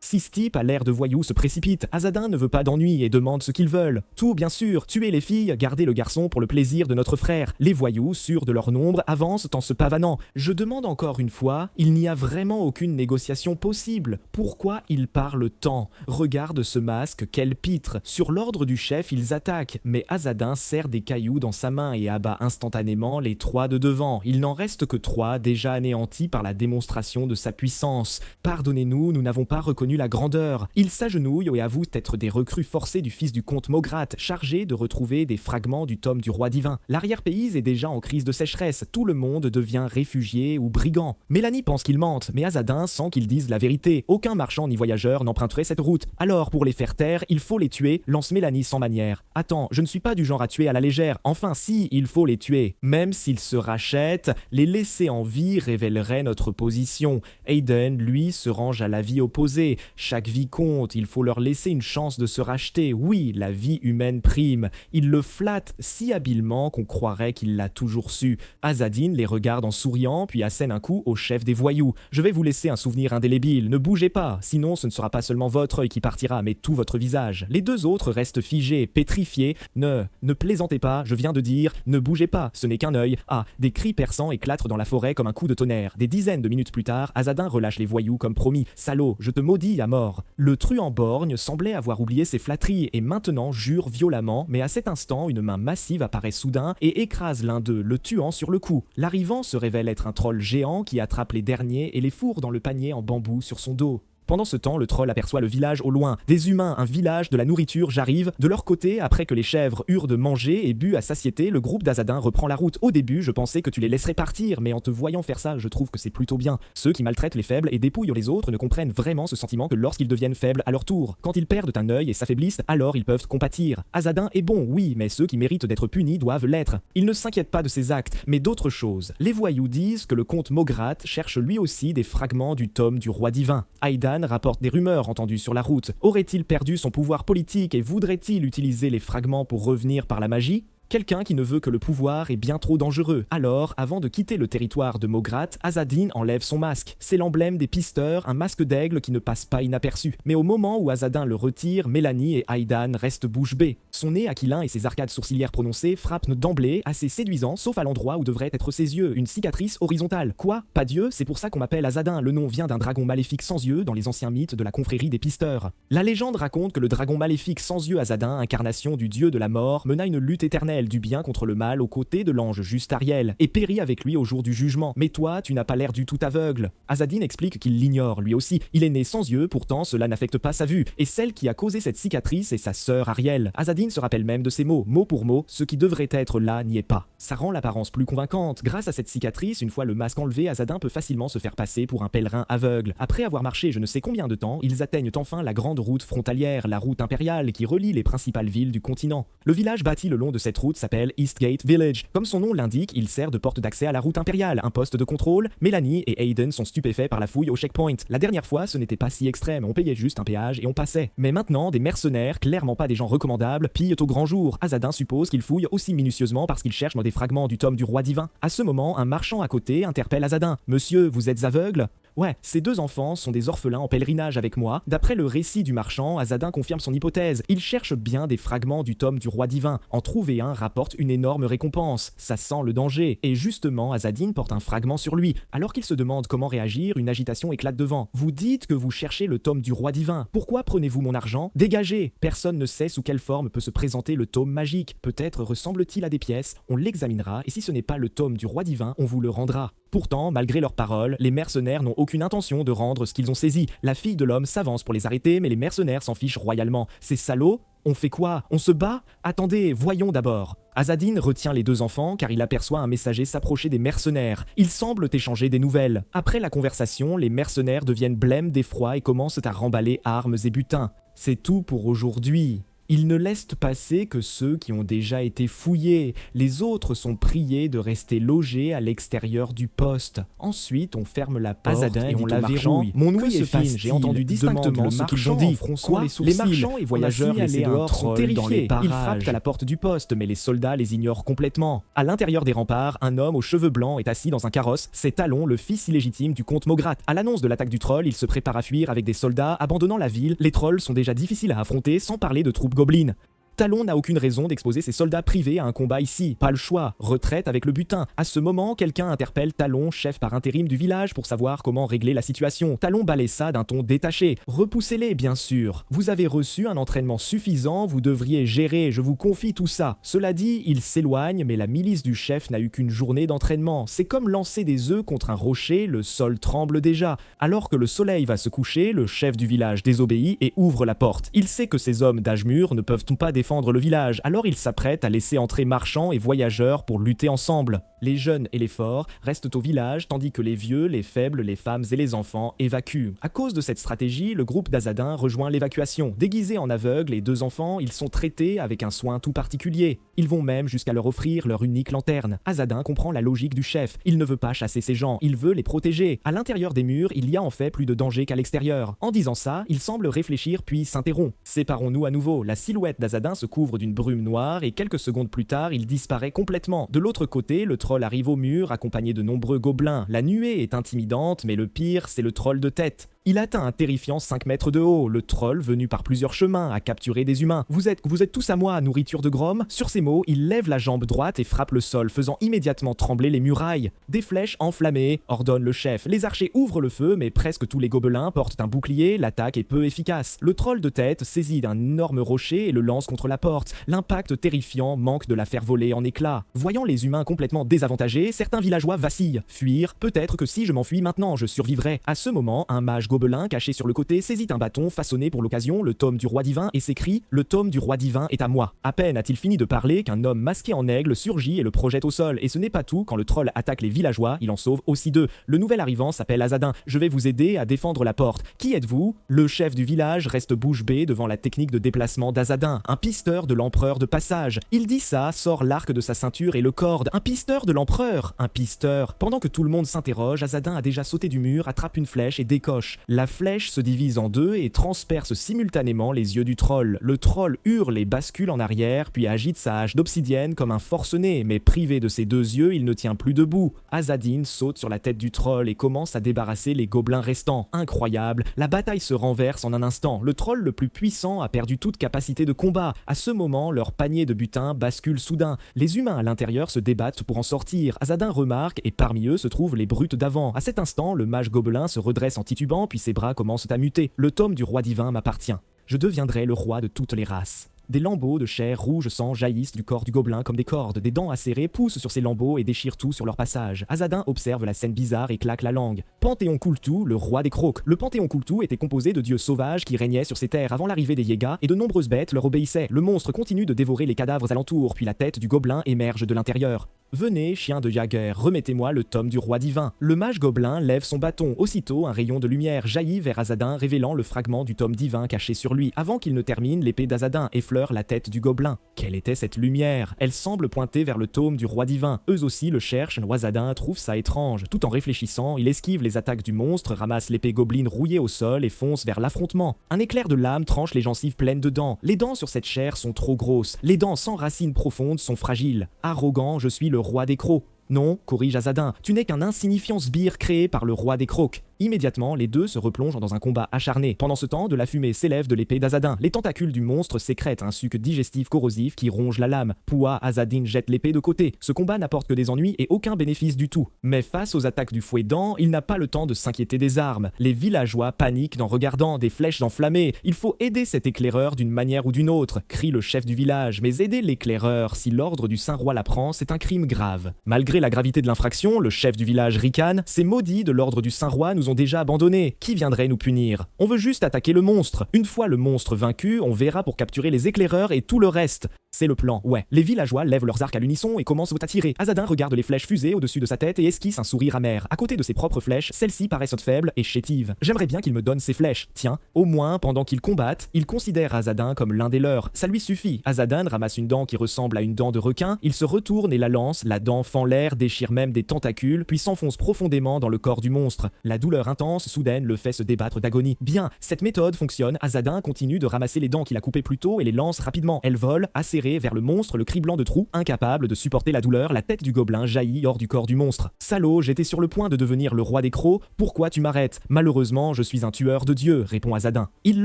Six types à l'air de voyous se précipitent. Azadin ne veut pas d'ennui et demande ce qu'ils veulent. Tout, bien sûr, tuer les filles, garder le garçon pour le plaisir de notre frère. Les voyous, sûrs de leur nombre, avancent en se pavanant. Je demande encore une fois, il n'y a vraiment aucune négociation possible. Pourquoi ils parlent tant? Regarde ce masque, quel pitre. Sur l'ordre du chef, ils attaquent. Mais Azadin serre des cailloux dans sa main et abat instantanément les trois de devant. Il n'en reste que trois, déjà anéantis par la démonstration de sa puissance. Pardonnez-nous, nous n'avons pas reconnu la grandeur. Il s'agenouille et avoue être des recrues forcées du fils du comte Mograt, chargé de retrouver des fragments du tome du roi divin. L'arrière-pays est déjà en crise de sécheresse, tout le monde devient réfugié ou brigand. Mélanie pense qu'ils mentent, mais Azadin sent qu'ils disent la vérité. Aucun marchand ni voyageur n'emprunterait cette route. Alors, pour les faire taire, il faut les tuer, lance Mélanie sans manière. Attends, je ne suis pas du genre à tuer à la légère. Enfin si, il faut les tuer. Même s'ils se rachètent, les laisser en vie révélerait notre position. Aiden, lui, se range à l'avis opposé. Chaque vie compte, il faut leur laisser une chance de se racheter. Oui, la vie humaine prime. Il le flatte si habilement qu'on croirait qu'il l'a toujours su. Azadin les regarde en souriant, puis assène un coup au chef des voyous. Je vais vous laisser un souvenir indélébile, ne bougez pas, sinon ce ne sera pas seulement votre œil qui partira, mais tout votre visage. Les deux autres restent figés, pétrifiés. Ne plaisantez pas, je viens de dire, ne bougez pas, ce n'est qu'un œil. Ah, des cris perçants éclatent dans la forêt comme un coup de tonnerre. Des dizaines de minutes plus tard, Azadin relâche les voyous comme promis. Salaud, je te maudis à mort. Le truand borgne semblait avoir oublié ses flatteries et maintenant jure violemment, mais à cet instant, une main massive apparaît soudain et écrase l'un d'eux, le tuant sur le coup. L'arrivant se révèle être un troll géant qui attrape les derniers et les fourre dans le panier en bambou sur son dos. Pendant ce temps, le troll aperçoit le village au loin. Des humains, un village, de la nourriture, j'arrive. De leur côté, après que les chèvres eurent de manger et bu à satiété, le groupe d'Azadin reprend la route. Au début, je pensais que tu les laisserais partir, mais en te voyant faire ça, je trouve que c'est plutôt bien. Ceux qui maltraitent les faibles et dépouillent les autres ne comprennent vraiment ce sentiment que lorsqu'ils deviennent faibles à leur tour. Quand ils perdent un œil et s'affaiblissent, alors ils peuvent compatir. Azadin est bon, oui, mais ceux qui méritent d'être punis doivent l'être. Il ne s'inquiète pas de ses actes, mais d'autres choses. Les voyous disent que le comte Mograt cherche lui aussi des fragments du tome du roi divin. Aidan rapporte des rumeurs entendues sur la route. Aurait-il perdu son pouvoir politique et voudrait-il utiliser les fragments pour revenir par la magie ? quelqu'un qui ne veut que le pouvoir est bien trop dangereux. Alors, avant de quitter le territoire de Mograth, Azadin enlève son masque. C'est l'emblème des pisteurs, un masque d'aigle qui ne passe pas inaperçu. Mais au moment où Azadin le retire, Mélanie et Aidan restent bouche bée. Son nez aquilin et ses arcades sourcilières prononcées frappent d'emblée, assez séduisant, sauf à l'endroit où devraient être ses yeux, une cicatrice horizontale. Quoi? Pas d'yeux? C'est pour ça qu'on m'appelle Azadin. Le nom vient d'un dragon maléfique sans yeux dans les anciens mythes de la confrérie des pisteurs. La légende raconte que le dragon maléfique sans yeux Azadin, incarnation du dieu de la mort, mena une lutte éternelle du bien contre le mal aux côtés de l'ange juste Ariel, et périt avec lui au jour du jugement. Mais toi, tu n'as pas l'air du tout aveugle. Azadin explique qu'il l'ignore, lui aussi. Il est né sans yeux, pourtant cela n'affecte pas sa vue. Et celle qui a causé cette cicatrice est sa sœur Ariel. Azadin se rappelle même de ces mots, mot pour mot, ce qui devrait être là n'y est pas. Ça rend l'apparence plus convaincante. Grâce à cette cicatrice, une fois le masque enlevé, Azadin peut facilement se faire passer pour un pèlerin aveugle. Après avoir marché je ne sais combien de temps, ils atteignent enfin la grande route frontalière, la route impériale qui relie les principales villes du continent. Le village bâti le long de cette route s'appelle Eastgate Village. Comme son nom l'indique, il sert de porte d'accès à la route impériale, un poste de contrôle. Mélanie et Aidan sont stupéfaits par la fouille au checkpoint. La dernière fois, ce n'était pas si extrême, on payait juste un péage et on passait. Mais maintenant, des mercenaires, clairement pas des gens recommandables, pillent au grand jour. Azadin suppose qu'ils fouillent aussi minutieusement parce qu'ils cherchent dans des fragments du tome du roi divin. À ce moment, un marchand à côté interpelle Azadin. « Monsieur, vous êtes aveugle ?» Ouais, ces deux enfants sont des orphelins en pèlerinage avec moi. D'après le récit du marchand, Azadin confirme son hypothèse. Il cherche bien des fragments du tome du roi divin. En trouver un rapporte une énorme récompense. Ça sent le danger. Et justement, Azadin porte un fragment sur lui. Alors qu'il se demande comment réagir, une agitation éclate devant. Vous dites que vous cherchez le tome du roi divin. Pourquoi prenez-vous mon argent? Dégagez! Personne ne sait sous quelle forme peut se présenter le tome magique. Peut-être ressemble-t-il à des pièces. On l'examinera et si ce n'est pas le tome du roi divin, on vous le rendra. Pourtant, malgré leurs paroles, les mercenaires n'ont aucune intention de rendre ce qu'ils ont saisi. La fille de l'homme s'avance pour les arrêter, mais les mercenaires s'en fichent royalement. Ces salauds, on fait quoi? On se bat? Attendez, voyons d'abord. Azadin retient les deux enfants car il aperçoit un messager s'approcher des mercenaires. Ils semblent échanger des nouvelles. Après la conversation, les mercenaires deviennent blêmes d'effroi et commencent à remballer armes et butins. C'est tout pour aujourd'hui. Ils ne laissent passer que ceux qui ont déjà été fouillés. Les autres sont priés de rester logés à l'extérieur du poste. Ensuite, on ferme la porte Azadin et on dit la au marchand, verrouille. Mon ouïe est fine, passe-t-il j'ai entendu distinctement ce qu'ils ont dit. Quoi? Les marchands et voyageurs laissés dehors sont terrifiés. Ils frappent à la porte du poste, mais les soldats les ignorent complètement. À l'intérieur des remparts, un homme aux cheveux blancs est assis dans un carrosse. C'est Talon, le fils illégitime du comte Mograth. À l'annonce de l'attaque du troll, il se prépare à fuir avec des soldats, abandonnant la ville. Les trolls sont déjà difficiles à affronter, sans parler de troupes gobelines. Talon n'a aucune raison d'exposer ses soldats privés à un combat ici. Pas le choix. Retraite avec le butin. À ce moment, quelqu'un interpelle Talon, chef par intérim du village, pour savoir comment régler la situation. Talon balaye ça d'un ton détaché. Repoussez-les, bien sûr. Vous avez reçu un entraînement suffisant, vous devriez gérer, je vous confie tout ça. Cela dit, il s'éloigne, mais la milice du chef n'a eu qu'une journée d'entraînement. C'est comme lancer des œufs contre un rocher, le sol tremble déjà. Alors que le soleil va se coucher, le chef du village désobéit et ouvre la porte. Il sait que ces hommes d'âge mûr ne peuvent pas défendre le village, alors il s'apprête à laisser entrer marchands et voyageurs pour lutter ensemble. Les jeunes et les forts restent au village, tandis que les vieux, les faibles, les femmes et les enfants évacuent. À cause de cette stratégie, le groupe d'Azadin rejoint l'évacuation. Déguisés en aveugles, les deux enfants, ils sont traités avec un soin tout particulier. Ils vont même jusqu'à leur offrir leur unique lanterne. Azadin comprend la logique du chef. Il ne veut pas chasser ces gens, il veut les protéger. À l'intérieur des murs, il y a en fait plus de danger qu'à l'extérieur. En disant ça, il semble réfléchir puis s'interrompt. Séparons-nous à nouveau. La silhouette d'Azadin se couvre d'une brume noire et quelques secondes plus tard, il disparaît complètement. De l'autre côté, le troll arrive au mur accompagné de nombreux gobelins. La nuée est intimidante, mais le pire, c'est le troll de tête. Il atteint un terrifiant 5 mètres de haut. Le troll, venu par plusieurs chemins, a capturé des humains. Vous êtes tous à moi, nourriture de Grom. Sur ces mots, il lève la jambe droite et frappe le sol, faisant immédiatement trembler les murailles. Des flèches enflammées, ordonne le chef. Les archers ouvrent le feu, mais presque tous les gobelins portent un bouclier, l'attaque est peu efficace. Le troll de tête saisit d'un énorme rocher et le lance contre la porte. L'impact terrifiant manque de la faire voler en éclats. Voyant les humains complètement désavantagés, certains villageois vacillent. Fuir, peut-être que si je m'enfuis maintenant, je survivrai. À ce moment, un mage gobelin caché sur le côté saisit un bâton façonné pour l'occasion, le tome du roi divin, et s'écrie « Le tome du roi divin est à moi ». À peine a-t-il fini de parler qu'un homme masqué en aigle surgit et le projette au sol. Et ce n'est pas tout, quand le troll attaque les villageois, il en sauve aussi deux. Le nouvel arrivant s'appelle Azadin. Je vais vous aider à défendre la porte. Qui êtes-vous? Le chef du village reste bouche bée devant la technique de déplacement d'Azadin, un pisteur de l'empereur de passage. Il dit ça, sort l'arc de sa ceinture et le corde. Un pisteur de l'empereur? Un pisteur. Pendant que tout le monde s'interroge, Azadin a déjà sauté du mur, attrape une flèche et décoche. La flèche se divise en deux et transperce simultanément les yeux du troll. Le troll hurle et bascule en arrière, puis agite sa hache d'obsidienne comme un forcené, mais privé de ses deux yeux, il ne tient plus debout. Azadin saute sur la tête du troll et commence à débarrasser les gobelins restants. Incroyable, la bataille se renverse en un instant. Le troll le plus puissant a perdu toute capacité de combat. À ce moment, leur panier de butin bascule soudain. Les humains à l'intérieur se débattent pour en sortir. Azadin remarque, et parmi eux se trouvent les brutes d'avant. À cet instant, le mage gobelin se redresse en titubant, puis ses bras commencent à muter. Le tome du roi divin m'appartient. Je deviendrai le roi de toutes les races. Des lambeaux de chair rouge sang jaillissent du corps du gobelin comme des cordes. Des dents acérées poussent sur ces lambeaux et déchirent tout sur leur passage. Azadin observe la scène bizarre et claque la langue. Panthéon Kultu, le roi des crocs. Le Panthéon Kultu était composé de dieux sauvages qui régnaient sur ces terres avant l'arrivée des Yegas et de nombreuses bêtes leur obéissaient. Le monstre continue de dévorer les cadavres alentours, puis la tête du gobelin émerge de l'intérieur. Venez, chien de Jaeger, remettez-moi le tome du roi divin. Le mage gobelin lève son bâton. Aussitôt, un rayon de lumière jaillit vers Azadin, révélant le fragment du tome divin caché sur lui. Avant qu'il ne termine, l'épée d'Azadin effleure la tête du gobelin. Quelle était cette lumière? Elle semble pointer vers le tome du roi divin. Eux aussi le cherchent, Azadin trouve ça étrange. Tout en réfléchissant, il esquive les attaques du monstre, ramasse l'épée gobeline rouillée au sol et fonce vers l'affrontement. Un éclair de lame tranche les gencives pleines de dents. Les dents sur cette chair sont trop grosses. Les dents sans racines profondes sont fragiles. Arrogant, je suis le roi des crocs. Non, corrige Azadin, tu n'es qu'un insignifiant sbire créé par le roi des crocs. Immédiatement, les deux se replongent dans un combat acharné. Pendant ce temps, de la fumée s'élève de l'épée d'Azadin. Les tentacules du monstre sécrètent un suc digestif corrosif qui ronge la lame. Poua, Azadin jette l'épée de côté. Ce combat n'apporte que des ennuis et aucun bénéfice du tout. Mais face aux attaques du fouet dent, il n'a pas le temps de s'inquiéter des armes. Les villageois paniquent en regardant des flèches enflammées. Il faut aider cet éclaireur d'une manière ou d'une autre, crie le chef du village. Mais aider l'éclaireur, si l'ordre du Saint-Roi l'apprend, c'est un crime grave. Malgré la gravité de l'infraction, le chef du village ricane. Ces maudits de l'ordre du Saint-Roi nous ont déjà abandonnés. Qui viendrait nous punir? On veut juste attaquer le monstre. Une fois le monstre vaincu, on verra pour capturer les éclaireurs et tout le reste. C'est le plan, ouais. Les villageois lèvent leurs arcs à l'unisson et commencent à tirer. Azadin regarde les flèches fusées au-dessus de sa tête et esquisse un sourire amer. À côté de ses propres flèches, celles-ci paraissent faibles et chétives. J'aimerais bien qu'il me donne ses flèches. Tiens, au moins, pendant qu'ils combattent, il considère Azadin comme l'un des leurs. Ça lui suffit. Azadin ramasse une dent qui ressemble à une dent de requin, il se retourne et la lance, la dent fend l'air, déchire même des tentacules, puis s'enfonce profondément dans le corps du monstre. La douleur intense, soudaine, le fait se débattre d'agonie. Bien, cette méthode fonctionne. Azadin continue de ramasser les dents qu'il a coupées plus tôt et les lance rapidement. Elles volent, acérées vers le monstre, le criblant de trous. Incapable de supporter la douleur, la tête du gobelin jaillit hors du corps du monstre. Salaud, j'étais sur le point de devenir le roi des crocs. Pourquoi tu m'arrêtes? Malheureusement, je suis un tueur de dieu, répond Azadin. Il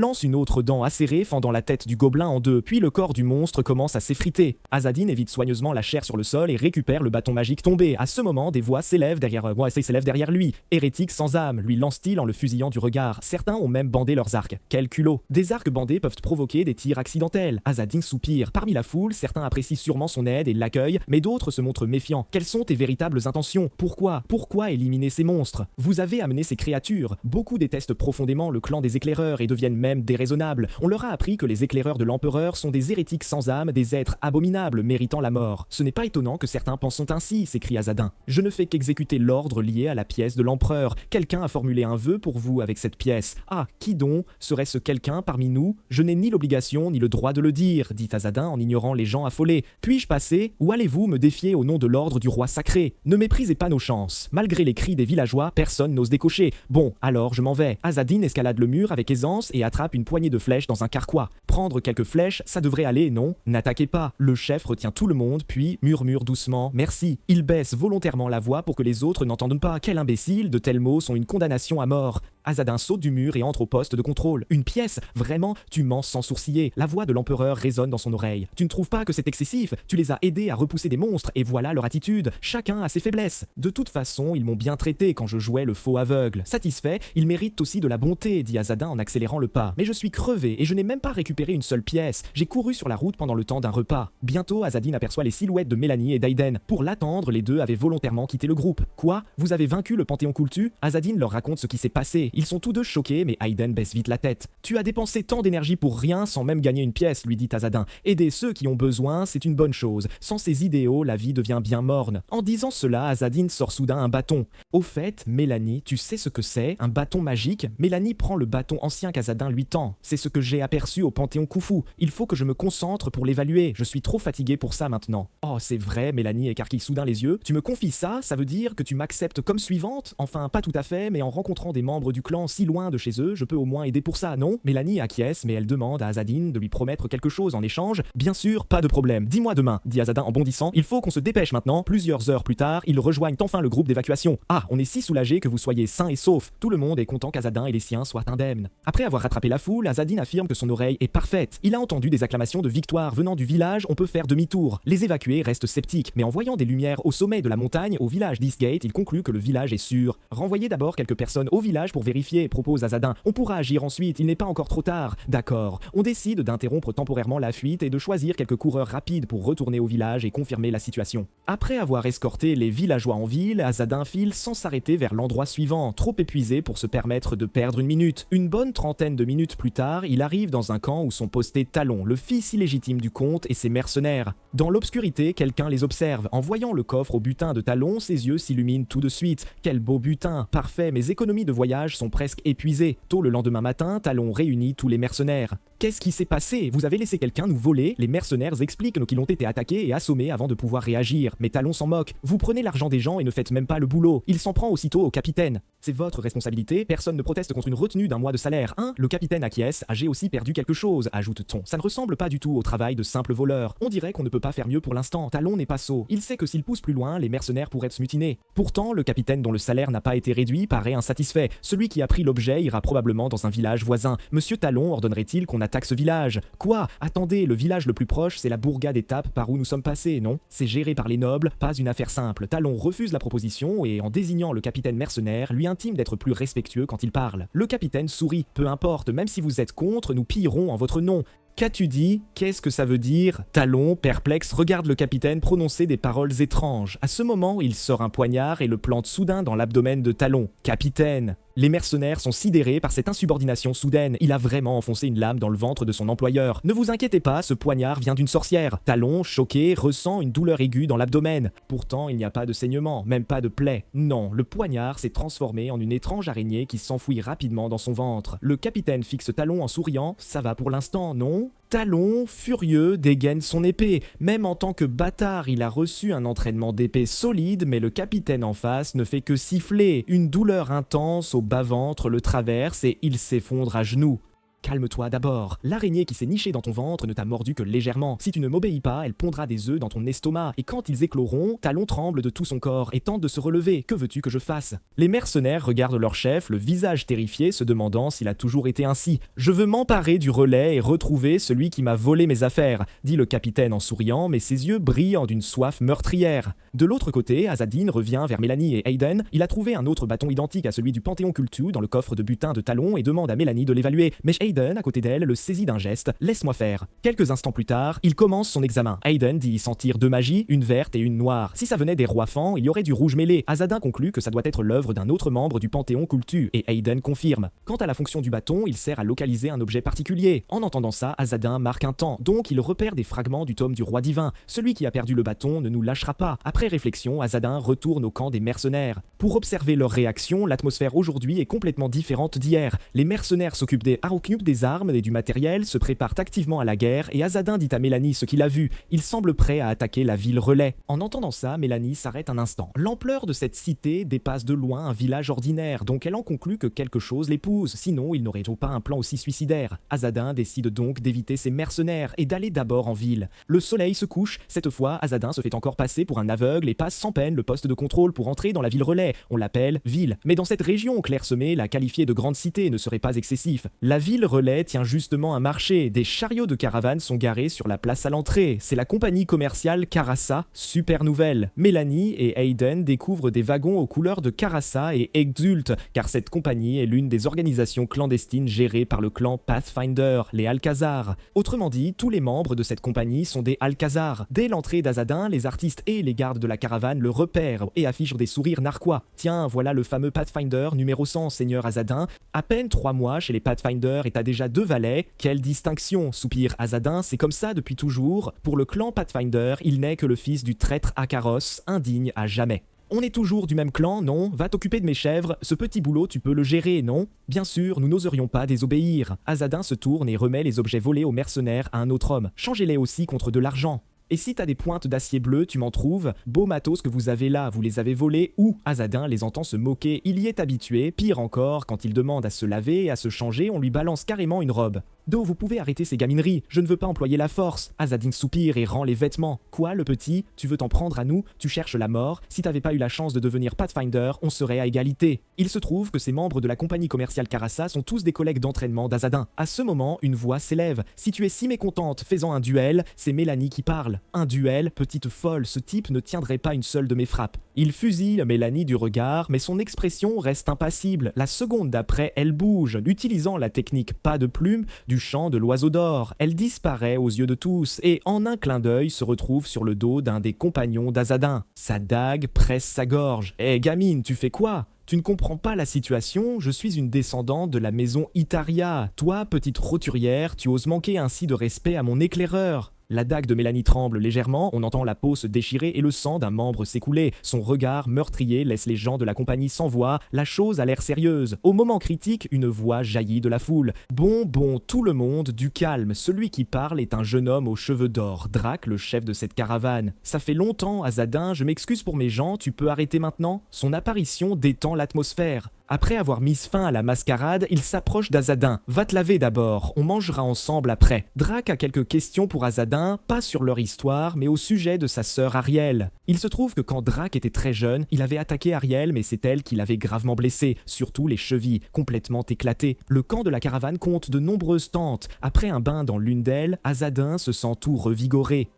lance une autre dent acérée, fendant la tête du gobelin en deux, puis le corps du monstre commence à s'effriter. Azadin évite soigneusement la chair sur le sol et récupère le bâton magique tombé. À ce moment, des voix s'élèvent derrière lui. Hérétique sans âme, lui lance-t-il en le fusillant du regard. Certains ont même bandé leurs arcs. Quel culot! Des arcs bandés peuvent provoquer des tirs accidentels. Azadin soupire. Parmi la foule, certains apprécient sûrement son aide et l'accueillent, mais d'autres se montrent méfiants. Quelles sont tes véritables intentions? Pourquoi éliminer ces monstres? Vous avez amené ces créatures. Beaucoup détestent profondément le clan des éclaireurs et deviennent même déraisonnables. On leur a appris que les éclaireurs de l'empereur sont des hérétiques sans âme, des êtres abominables méritant la mort. Ce n'est pas étonnant que certains pensent ainsi, s'écrie Azadin. Je ne fais qu'exécuter l'ordre lié à la pièce de l'empereur. Quelqu'un a formulé un vœu pour vous avec cette pièce. Ah, qui donc serait-ce quelqu'un parmi nous? Je n'ai ni l'obligation ni le droit de le dire, dit Azadin en ignorant les gens affolés. Puis-je passer, ou allez-vous me défier au nom de l'ordre du roi sacré? Ne méprisez pas nos chances. Malgré les cris des villageois, personne n'ose décocher. Bon, alors je m'en vais. Azadin escalade le mur avec aisance et attrape une poignée de flèches dans un carquois. Prendre quelques flèches, ça devrait aller, non? N'attaquez pas. Le chef retient tout le monde, puis murmure doucement « Merci ». Il baisse volontairement la voix pour que les autres n'entendent pas. Quel imbécile, de tels mots sont une condamnation à mort. Azadin saute du mur et entre au poste de contrôle. Une pièce? Vraiment? Tu mens sans sourciller. La voix de l'empereur résonne dans son oreille. Tu ne trouves pas que c'est excessif? Tu les as aidés à repousser des monstres, et voilà leur attitude. Chacun a ses faiblesses. De toute façon, ils m'ont bien traité quand je jouais le faux aveugle. Satisfait, ils méritent aussi de la bonté, dit Azadin en accélérant le pas. Mais je suis crevé et je n'ai même pas récupéré une seule pièce. J'ai couru sur la route pendant le temps d'un repas. Bientôt, Azadin aperçoit les silhouettes de Mélanie et d'Aiden. Pour l'attendre, les deux avaient volontairement quitté le groupe. Quoi? Vous avez vaincu le Panthéon Kultu? Azadin leur raconte ce qui s'est passé. Ils sont tous deux choqués, mais Aiden baisse vite la tête. Tu as dépensé tant d'énergie pour rien sans même gagner une pièce, lui dit Azadin. Aider ceux qui ont besoin, c'est une bonne chose. Sans ces idéaux, la vie devient bien morne. En disant cela, Azadine sort soudain un bâton. Au fait, Mélanie, tu sais ce que c'est? Un bâton magique? Mélanie prend le bâton ancien qu'Azadin lui tend. C'est ce que j'ai aperçu au Panthéon Khufu. Il faut que je me concentre pour l'évaluer. Je suis trop fatigué pour ça maintenant. Oh, c'est vrai, Mélanie écarquille soudain les yeux. Tu me confies ça? Ça veut dire que tu m'acceptes comme suivante? Enfin, pas tout à fait, mais en rencontrant des membres du clan si loin de chez eux, je peux au moins aider pour ça, non? Mélanie acquiesce, mais elle demande à Azadine de lui promettre quelque chose en échange. Bien sûr, pas de problème. Dis-moi demain, dit Azadin en bondissant. Il faut qu'on se dépêche maintenant. Plusieurs heures plus tard, ils rejoignent enfin le groupe d'évacuation. Ah, on est si soulagés que vous soyez sains et saufs. Tout le monde est content qu'Azadin et les siens soient indemnes. Après avoir rattrapé la foule, Azadine affirme que son oreille est parfaite. Il a entendu des acclamations de victoire venant du village, on peut faire demi-tour. Les évacués restent sceptiques, mais en voyant des lumières au sommet de la montagne, au village d'Eastgate, il conclut que le village est sûr. Renvoyez d'abord quelques personnes au village pour vérifier, propose Azadin. On pourra agir ensuite, il n'est pas encore trop tard. D'accord. On décide d'interrompre temporairement la fuite et de choisir quelques coureurs rapides pour retourner au village et confirmer la situation. Après avoir escorté les villageois en ville, Azadin file sans s'arrêter vers l'endroit suivant, trop épuisé pour se permettre de perdre une minute. Une bonne trentaine de minutes plus tard, il arrive dans un camp où sont postés Talon, le fils illégitime du comte, et ses mercenaires. Dans l'obscurité, quelqu'un les observe. En voyant le coffre au butin de Talon, ses yeux s'illuminent tout de suite. Quel beau butin, parfait, mes économies de voyage sont presque épuisées. Tôt le lendemain matin, Talon réunit tous les mercenaires. Qu'est-ce qui s'est passé? Vous avez laissé quelqu'un nous voler? Les mercenaires expliquent qu'ils ont été attaqués et assommés avant de pouvoir réagir. Mais Talon s'en moque. Vous prenez l'argent des gens et ne faites même pas le boulot. Il s'en prend aussitôt au capitaine. C'est votre responsabilité, personne ne proteste contre une retenue d'un mois de salaire, hein? Le capitaine acquiesce, j'ai aussi perdu quelque chose, ajoute-t-on. Ça ne ressemble pas du tout au travail de simple voleur. On dirait qu'on ne peut pas faire mieux pour l'instant. Talon n'est pas sot. Il sait que s'il pousse plus loin, les mercenaires pourraient se mutiner. Pourtant, le capitaine dont le salaire n'a pas été réduit paraît insatisfait. Celui qui a pris l'objet ira probablement dans un village voisin. Monsieur Talon ordonnerait-il qu'on attaque ce village? Quoi? Attendez, le village le plus proche, c'est la bourgade étape par où nous sommes passés, non? C'est géré par les nobles, pas une affaire simple. Talon refuse la proposition et, en désignant le capitaine mercenaire, lui intime d'être plus respectueux quand il parle. Le capitaine sourit. Peu importe, même si vous êtes contre, nous pillerons en votre nom. Qu'as-tu dit? Qu'est-ce que ça veut dire? Talon, perplexe, regarde le capitaine prononcer des paroles étranges. À ce moment, il sort un poignard et le plante soudain dans l'abdomen de Talon. Capitaine! Les mercenaires sont sidérés par cette insubordination soudaine. Il a vraiment enfoncé une lame dans le ventre de son employeur. Ne vous inquiétez pas, ce poignard vient d'une sorcière. Talon, choqué, ressent une douleur aiguë dans l'abdomen. Pourtant, il n'y a pas de saignement, même pas de plaie. Non, le poignard s'est transformé en une étrange araignée qui s'enfuit rapidement dans son ventre. Le capitaine fixe Talon en souriant. Ça va pour l'instant, non? Talon, furieux, dégaine son épée. Même en tant que bâtard, il a reçu un entraînement d'épée solide, mais le capitaine en face ne fait que siffler. Une douleur intense au bas-ventre le traverse et il s'effondre à genoux. Calme-toi d'abord. L'araignée qui s'est nichée dans ton ventre ne t'a mordu que légèrement. Si tu ne m'obéis pas, elle pondra des œufs dans ton estomac. Et quand ils écloront, Talon tremble de tout son corps et tente de se relever. Que veux-tu que je fasse? Les mercenaires regardent leur chef, le visage terrifié, se demandant s'il a toujours été ainsi. Je veux m'emparer du relais et retrouver celui qui m'a volé mes affaires, dit le capitaine en souriant, mais ses yeux brillent d'une soif meurtrière. De l'autre côté, Azadine revient vers Mélanie et Hayden. Il a trouvé un autre bâton identique à celui du Panthéon Khufu dans le coffre de butin de Talon et demande à Mélanie de l'évaluer. Mais Hayden, à côté d'elle, le saisit d'un geste. Laisse-moi faire. Quelques instants plus tard, il commence son examen. Hayden dit y sentir deux magies, une verte et une noire. Si ça venait des rois fans, il y aurait du rouge mêlé. Azadin conclut que ça doit être l'œuvre d'un autre membre du Panthéon Khufu et Hayden confirme. Quant à la fonction du bâton, il sert à localiser un objet particulier. En entendant ça, Azadin marque un temps. Donc il repère des fragments du tome du roi divin. Celui qui a perdu le bâton ne nous lâchera pas. Après réflexion, Azadin retourne au camp des mercenaires. Pour observer leur réaction, l'atmosphère aujourd'hui est complètement différente d'hier. Les mercenaires s'occupent des armes et du matériel, se préparent activement à la guerre et Azadin dit à Mélanie ce qu'il a vu. Il semble prêt à attaquer la ville relais. En entendant ça, Mélanie s'arrête un instant. L'ampleur de cette cité dépasse de loin un village ordinaire, donc elle en conclut que quelque chose l'épouse, sinon il n'aurait pas un plan aussi suicidaire. Azadin décide donc d'éviter ses mercenaires et d'aller d'abord en ville. Le soleil se couche, cette fois Azadin se fait encore passer pour un aveugle et passe sans peine le poste de contrôle pour entrer dans la ville relais. On l'appelle ville. Mais dans cette région clairsemée, la qualifier de grande cité ne serait pas excessif. La ville relais tient justement un marché. Des chariots de caravane sont garés sur la place à l'entrée. C'est la compagnie commerciale Carassa, super nouvelle. Mélanie et Hayden découvrent des wagons aux couleurs de Carassa et exultent, car cette compagnie est l'une des organisations clandestines gérées par le clan Pathfinder, les Alcazar. Autrement dit, tous les membres de cette compagnie sont des Alcazar. Dès l'entrée d'Azadin, les artistes et les gardes de la caravane le repèrent et affichent des sourires narquois. Tiens, voilà le fameux Pathfinder numéro 100, Seigneur Azadin. À peine 3 mois chez les Pathfinder et t'as déjà 2 valets, quelle distinction, soupire Azadin, c'est comme ça depuis toujours. Pour le clan Pathfinder, il n'est que le fils du traître Akaros, indigne à jamais. On est toujours du même clan, non? Va t'occuper de mes chèvres, ce petit boulot tu peux le gérer, non? Bien sûr, nous n'oserions pas désobéir. Azadin se tourne et remet les objets volés aux mercenaires à un autre homme. Changez-les aussi contre de l'argent. Et si t'as des pointes d'acier bleu, tu m'en trouves? Beau matos que vous avez là, vous les avez volés où? Azadin les entend se moquer, il y est habitué. Pire encore, quand il demande à se laver et à se changer, on lui balance carrément une robe. Do, vous pouvez arrêter ces gamineries, je ne veux pas employer la force. Azadin soupire et rend les vêtements. Quoi, le petit? Tu veux t'en prendre à nous? Tu cherches la mort? Si t'avais pas eu la chance de devenir Pathfinder, on serait à égalité. Il se trouve que ces membres de la compagnie commerciale Karassa sont tous des collègues d'entraînement d'Azadin. À ce moment, une voix s'élève. Si tu es si mécontente faisant un duel, c'est Mélanie qui parle. Un duel, petite folle, ce type ne tiendrait pas une seule de mes frappes. Il fusille Mélanie du regard, mais son expression reste impassible. La seconde d'après, elle bouge, utilisant la technique pas de plume du chant de l'oiseau d'or. Elle disparaît aux yeux de tous et en un clin d'œil se retrouve sur le dos d'un des compagnons d'Azadin. Sa dague presse sa gorge. « Hé gamine, tu fais quoi ? Tu ne comprends pas la situation, je suis une descendante de la maison Itaria. Toi, petite roturière, tu oses manquer ainsi de respect à mon éclaireur. » La dague de Mélanie tremble légèrement, on entend la peau se déchirer et le sang d'un membre s'écouler. Son regard meurtrier laisse les gens de la compagnie sans voix, la chose a l'air sérieuse. Au moment critique, une voix jaillit de la foule. Bon, tout le monde, du calme. Celui qui parle est un jeune homme aux cheveux d'or, Drac, le chef de cette caravane. Ça fait longtemps, Azadin, je m'excuse pour mes gens, tu peux arrêter maintenant? Son apparition détend l'atmosphère. Après avoir mis fin à la mascarade, il s'approche d'Azadin. Va te laver d'abord, on mangera ensemble après. Drac a quelques questions pour Azadin, pas sur leur histoire, mais au sujet de sa sœur Ariel. Il se trouve que quand Drac était très jeune, il avait attaqué Ariel, mais c'est elle qui l'avait gravement blessé, surtout les chevilles, complètement éclatées. Le camp de la caravane compte de nombreuses tentes. Après un bain dans l'une d'elles, Azadin se sent tout revigoré.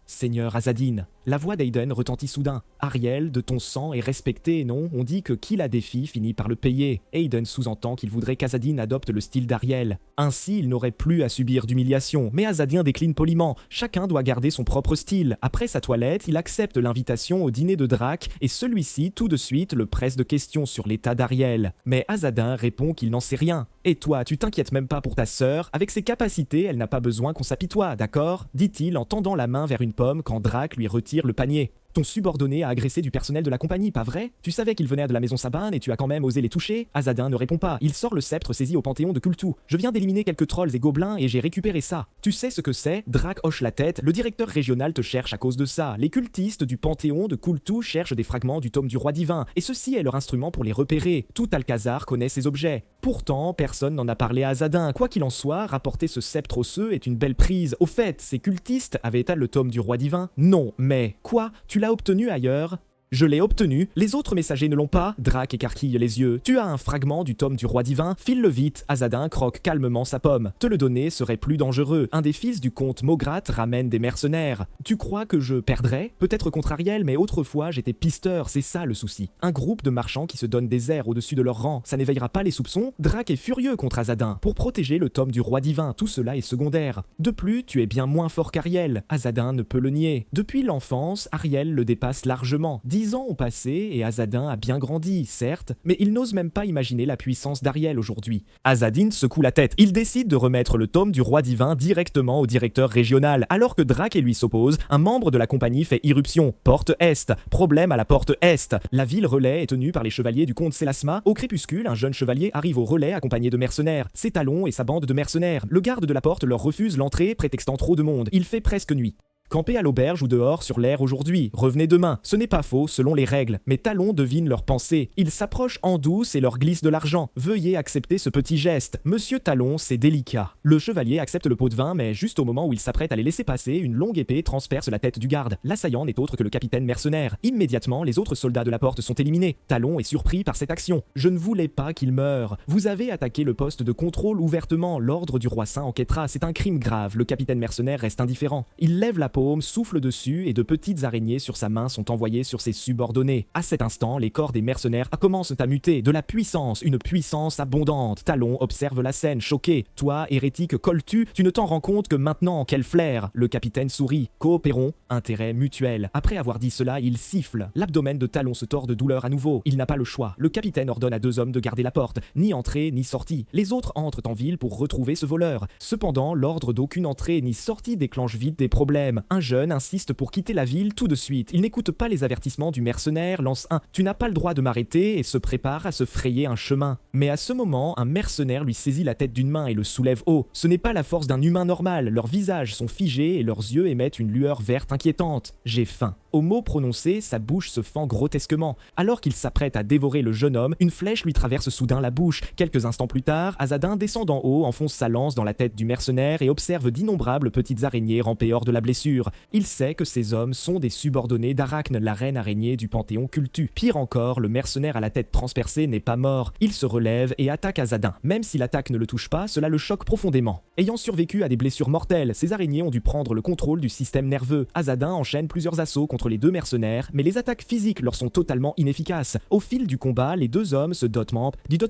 Seigneur Azadin, la voix d'Aiden retentit soudain. Ariel, de ton sang est respecté, non? On dit que qui la défie finit par le payer. Aiden sous-entend qu'il voudrait qu'Azadin adopte le style d'Ariel. Ainsi, il n'aurait plus à subir d'humiliation. Mais Azadin décline poliment. Chacun doit garder son propre style. Après sa toilette, il accepte l'invitation au dîner de Drac et celui-ci, tout de suite, le presse de questions sur l'état d'Ariel. Mais Azadin répond qu'il n'en sait rien. Et toi, tu t'inquiètes même pas pour ta sœur? Avec ses capacités, elle n'a pas besoin qu'on s'apitoie, d'accord? Dit-il en tendant la main vers une pomme quand Drac lui retire le panier. Ton subordonné a agressé du personnel de la compagnie, pas vrai? Tu savais qu'ils venaient de la maison Sabane et tu as quand même osé les toucher? Azadin ne répond pas, il sort le sceptre saisi au panthéon de Kultu. Je viens d'éliminer quelques trolls et gobelins et j'ai récupéré ça. Tu sais ce que c'est? Drac hoche la tête, le directeur régional te cherche à cause de ça. Les cultistes du panthéon de Kultu cherchent des fragments du tome du roi divin, et ceci est leur instrument pour les repérer. Tout Alcazar connaît ces objets. Pourtant, personne n'en a parlé à Azadin. Quoi qu'il en soit, rapporter ce sceptre osseux est une belle prise. Au fait, ces cultistes avaient-elles le tome du roi divin? Non, mais quoi? Tu l'as obtenu ailleurs? Je l'ai obtenu, les autres messagers ne l'ont pas. Drac écarquille les yeux. Tu as un fragment du tome du roi divin, file-le vite. Azadin croque calmement sa pomme. Te le donner serait plus dangereux. Un des fils du comte Mograt ramène des mercenaires. Tu crois que je perdrais? Peut-être contre Ariel, mais autrefois j'étais pisteur, c'est ça le souci. Un groupe de marchands qui se donnent des airs au-dessus de leur rang, ça n'éveillera pas les soupçons? Drac est furieux contre Azadin. Pour protéger le tome du roi divin, tout cela est secondaire. De plus, tu es bien moins fort qu'Ariel. Azadin ne peut le nier. Depuis l'enfance, Ariel le dépasse largement. 10 ans ont passé et Azadin a bien grandi, certes, mais il n'ose même pas imaginer la puissance d'Ariel aujourd'hui. Azadin secoue la tête. Il décide de remettre le tome du roi divin directement au directeur régional. Alors que Drac et lui s'opposent, un membre de la compagnie fait irruption. Porte Est. Problème à la porte Est. La ville relais est tenue par les chevaliers du comte Selasma. Au crépuscule, un jeune chevalier arrive au relais accompagné de mercenaires. Ses talons et sa bande de mercenaires. Le garde de la porte leur refuse l'entrée, prétextant trop de monde. Il fait presque nuit. Campez à l'auberge ou dehors sur l'air aujourd'hui, revenez demain. Ce n'est pas faux selon les règles, mais Talon devine leurs pensées. Il s'approche en douce et leur glisse de l'argent. Veuillez accepter ce petit geste. Monsieur Talon, c'est délicat. Le chevalier accepte le pot de vin, mais juste au moment où il s'apprête à les laisser passer, une longue épée transperce la tête du garde. L'assaillant n'est autre que le capitaine mercenaire. Immédiatement, les autres soldats de la porte sont éliminés. Talon est surpris par cette action. Je ne voulais pas qu'il meure. Vous avez attaqué le poste de contrôle ouvertement. L'ordre du roi saint enquêtera. C'est un crime grave. Le capitaine mercenaire reste indifférent. Il lève la peau paume, souffle dessus et de petites araignées sur sa main sont envoyées sur ses subordonnés. À cet instant, les corps des mercenaires commencent à muter. De la puissance, une puissance abondante. Talon observe la scène, choqué. Toi, hérétique, colles-tu? Tu ne t'en rends compte que maintenant, quel flair! Le capitaine sourit. Coopérons, intérêt mutuel. Après avoir dit cela, il siffle. L'abdomen de Talon se tord de douleur à nouveau. Il n'a pas le choix. Le capitaine ordonne à 2 hommes de garder la porte. Ni entrée, ni sortie. Les autres entrent en ville pour retrouver ce voleur. Cependant, l'ordre d'aucune entrée ni sortie déclenche vite des problèmes. Un jeune insiste pour quitter la ville tout de suite. Il n'écoute pas les avertissements du mercenaire, lance un « Tu n'as pas le droit de m'arrêter » et se prépare à se frayer un chemin. Mais à ce moment, un mercenaire lui saisit la tête d'une main et le soulève haut. Ce n'est pas la force d'un humain normal. Leurs visages sont figés et leurs yeux émettent une lueur verte inquiétante. J'ai faim. Au mot prononcé, sa bouche se fend grotesquement. Alors qu'il s'apprête à dévorer le jeune homme, une flèche lui traverse soudain la bouche. Quelques instants plus tard, Azadin descend d'en haut, enfonce sa lance dans la tête du mercenaire et observe d'innombrables petites araignées ramper hors de la blessure. Il sait que ces hommes sont des subordonnés d'Arachne, la reine araignée du panthéon cultu. Pire encore, le mercenaire à la tête transpercée n'est pas mort. Il se relève et attaque Azadin. Même si l'attaque ne le touche pas, cela le choque profondément. Ayant survécu à des blessures mortelles, ces araignées ont dû prendre le contrôle du système nerveux. Azadin enchaîne plusieurs assauts contre les 2 mercenaires, mais les attaques physiques leur sont totalement inefficaces. Au fil du combat, les 2 hommes se dotent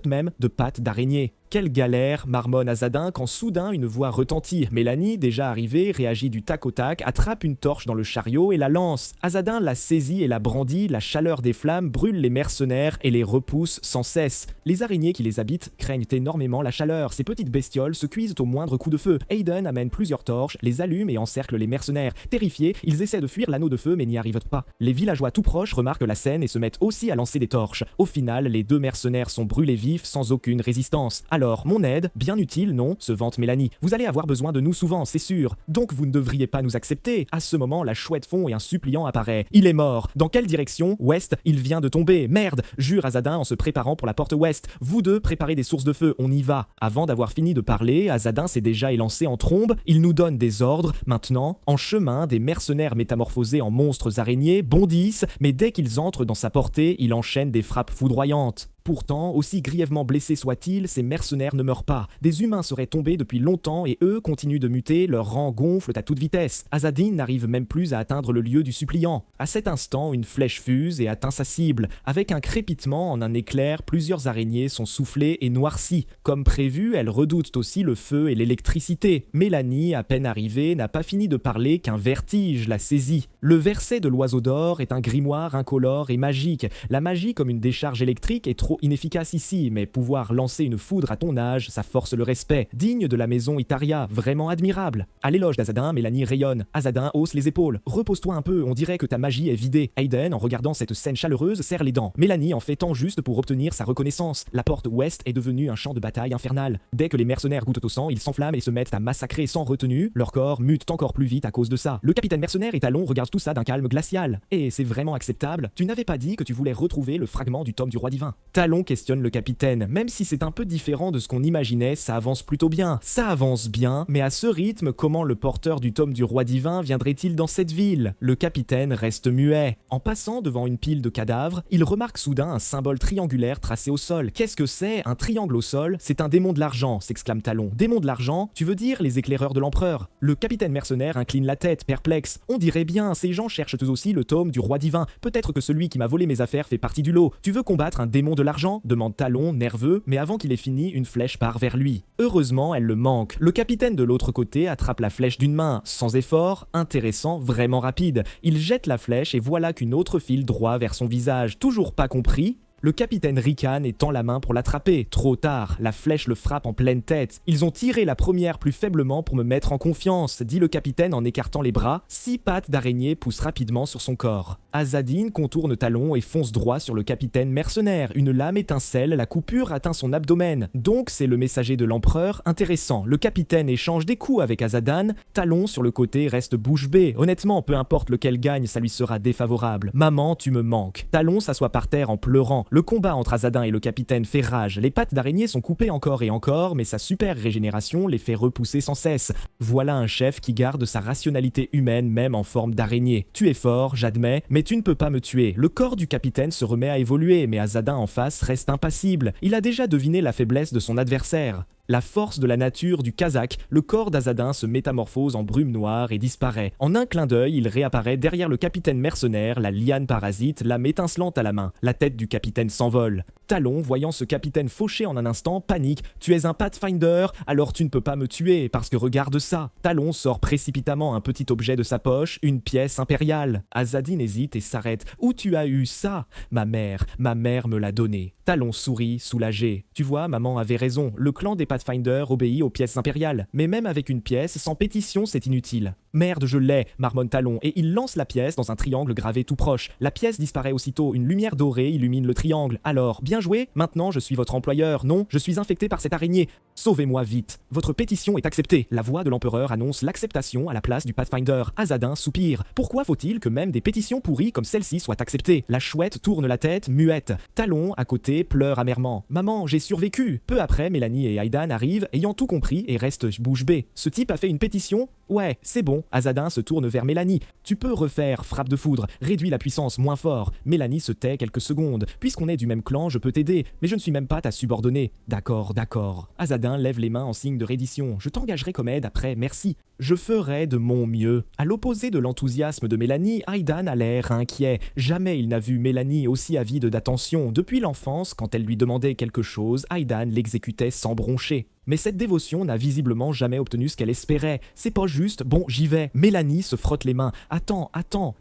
même de pattes d'araignée. Quelle galère, marmonne Azadin quand soudain une voix retentit. Mélanie, déjà arrivée, réagit du tac au tac, attrape une torche dans le chariot et la lance. Azadin la saisit et la brandit, la chaleur des flammes brûle les mercenaires et les repousse sans cesse. Les araignées qui les habitent craignent énormément la chaleur. Ces petites bestioles se cuisent au moindre coup de feu. Aiden amène plusieurs torches, les allume et encercle les mercenaires. Terrifiés, ils essaient de fuir l'anneau de feu mais n'y arrivent pas. Les villageois tout proches remarquent la scène et se mettent aussi à lancer des torches. Au final, les 2 mercenaires sont brûlés vifs sans aucune résistance. Alors, mon aide, bien utile, non, se vante Mélanie. Vous allez avoir besoin de nous souvent, c'est sûr. Donc vous ne devriez pas nous accepter. À ce moment, la chouette fond et un suppliant apparaît. Il est mort. Dans quelle direction? Ouest, il vient de tomber. Merde, jure Azadin en se préparant pour la porte ouest. Vous 2, préparez des sources de feu, on y va. Avant d'avoir fini de parler, Azadin s'est déjà élancé en trombe. Il nous donne des ordres. Maintenant, en chemin, des mercenaires métamorphosés en monstres araignées bondissent, mais dès qu'ils entrent dans sa portée, il enchaîne des frappes foudroyantes. Pourtant, aussi grièvement blessés soient-ils, ces mercenaires ne meurent pas. Des humains seraient tombés depuis longtemps et eux continuent de muter, leurs rangs gonflent à toute vitesse. Azadin n'arrive même plus à atteindre le lieu du suppliant. À cet instant, une flèche fuse et atteint sa cible. Avec un crépitement en un éclair, plusieurs araignées sont soufflées et noircies. Comme prévu, elles redoutent aussi le feu et l'électricité. Mélanie, à peine arrivée, n'a pas fini de parler qu'un vertige la saisit. Le verset de l'oiseau d'or est un grimoire incolore et magique. La magie comme une décharge électrique est trop inefficace ici, mais pouvoir lancer une foudre à ton âge, ça force le respect. Digne de la maison Itaria, vraiment admirable. À l'éloge d'Azadin, Mélanie rayonne. Azadin hausse les épaules. Repose-toi un peu, on dirait que ta magie est vidée. Aiden, en regardant cette scène chaleureuse, serre les dents. Mélanie en fait tant juste pour obtenir sa reconnaissance. La porte ouest est devenue un champ de bataille infernal. Dès que les mercenaires goûtent au sang, ils s'enflamment et se mettent à massacrer sans retenue. Leur corps mute encore plus vite à cause de ça. Le capitaine mercenaire et Talon regardent tout ça d'un calme glacial. Et c'est vraiment acceptable. Tu n'avais pas dit que tu voulais retrouver le fragment du tome du roi divin. Talon questionne le capitaine. Même si c'est un peu différent de ce qu'on imaginait, ça avance plutôt bien. Ça avance bien, mais à ce rythme, comment le porteur du tome du roi divin viendrait-il dans cette ville? Le capitaine reste muet. En passant devant une pile de cadavres, il remarque soudain un symbole triangulaire tracé au sol. Qu'est-ce que c'est? Un triangle au sol? C'est un démon de l'argent, s'exclame Talon. Démon de l'argent? Tu veux dire les éclaireurs de l'empereur? Le capitaine mercenaire incline la tête, perplexe. On dirait bien, ces gens cherchent eux aussi le tome du roi divin. Peut-être que celui qui m'a volé mes affaires fait partie du lot. Tu veux combattre un démon de l'argent? Demande Talon, nerveux, mais avant qu'il ait fini, une flèche part vers lui. Heureusement, elle le manque. Le capitaine de l'autre côté attrape la flèche d'une main, sans effort, intéressant, vraiment rapide. Il jette la flèche et voilà qu'une autre file droit vers son visage. Toujours pas compris? Le capitaine ricane et tend la main pour l'attraper. Trop tard, la flèche le frappe en pleine tête. Ils ont tiré la première plus faiblement pour me mettre en confiance, dit le capitaine en écartant les bras. 6 pattes d'araignée poussent rapidement sur son corps. Azadin contourne Talon et fonce droit sur le capitaine mercenaire. Une lame étincelle, la coupure atteint son abdomen. Donc c'est le messager de l'empereur, intéressant. Le capitaine échange des coups avec Azadin. Talon sur le côté reste bouche bée. Honnêtement, peu importe lequel gagne, ça lui sera défavorable. Maman, tu me manques. Talon s'assoit par terre en pleurant. Le combat entre Azadin et le capitaine fait rage. Les pattes d'araignée sont coupées encore et encore, mais sa super régénération les fait repousser sans cesse. Voilà un chef qui garde sa rationalité humaine même en forme d'araignée. Tu es fort, j'admets, mais tu ne peux pas me tuer. Le corps du capitaine se remet à évoluer, mais Azadin en face reste impassible. Il a déjà deviné la faiblesse de son adversaire. La force de la nature du Kazakh, le corps d'Azadin se métamorphose en brume noire et disparaît. En un clin d'œil, il réapparaît derrière le capitaine mercenaire, la liane parasite, lame étincelante à la main. La tête du capitaine s'envole. Talon, voyant ce capitaine fauché en un instant, panique. « Tu es un Pathfinder, alors tu ne peux pas me tuer, parce que regarde ça !» Talon sort précipitamment un petit objet de sa poche, une pièce impériale. Azadin hésite et s'arrête. « Où tu as eu ça ?»« Ma mère me l'a donné. » Talon sourit, soulagé. « Tu vois, maman avait raison, le clan des Pathfinder obéit aux pièces impériales. Mais même avec une pièce, sans pétition, c'est inutile. »« Merde, je l'ai !» marmonne Talon, et il lance la pièce dans un triangle gravé tout proche. La pièce disparaît aussitôt, une lumière dorée illumine le triangle. « Alors, bien joué, maintenant je suis votre employeur. Non, je suis infecté par cette araignée. Sauvez-moi vite. Votre pétition est acceptée. » La voix de l'empereur annonce l'acceptation à la place du Pathfinder. Azadin soupire. Pourquoi faut-il que même des pétitions pourries comme celle-ci soient acceptées? La chouette tourne la tête, muette. Talon, à côté, pleure amèrement. « Maman, j'ai survécu !» Peu après, Mélanie et Aidan arrivent, ayant tout compris, et restent bouche bée. « Ce type a fait une pétition ? Ouais, c'est bon. » Azadin se tourne vers Mélanie. « Tu peux refaire, frappe de foudre. Réduis la puissance, moins fort. » Mélanie se tait quelques secondes. « Puisqu'on est du même clan, je peux t'aider, mais je ne suis même pas ta subordonnée. »« D'accord, d'accord. » Azadin lève les mains en signe de reddition. « Je t'engagerai comme aide après, merci. » « Je ferai de mon mieux. » À l'opposé de l'enthousiasme de Mélanie, Aidan a l'air inquiet. Jamais il n'a vu Mélanie aussi avide d'attention. Depuis l'enfance, quand elle lui demandait quelque chose, Aidan l'exécutait sans broncher. Mais cette dévotion n'a visiblement jamais obtenu ce qu'elle espérait. C'est pas juste, bon, j'y vais. Mélanie se frotte les mains. Attends,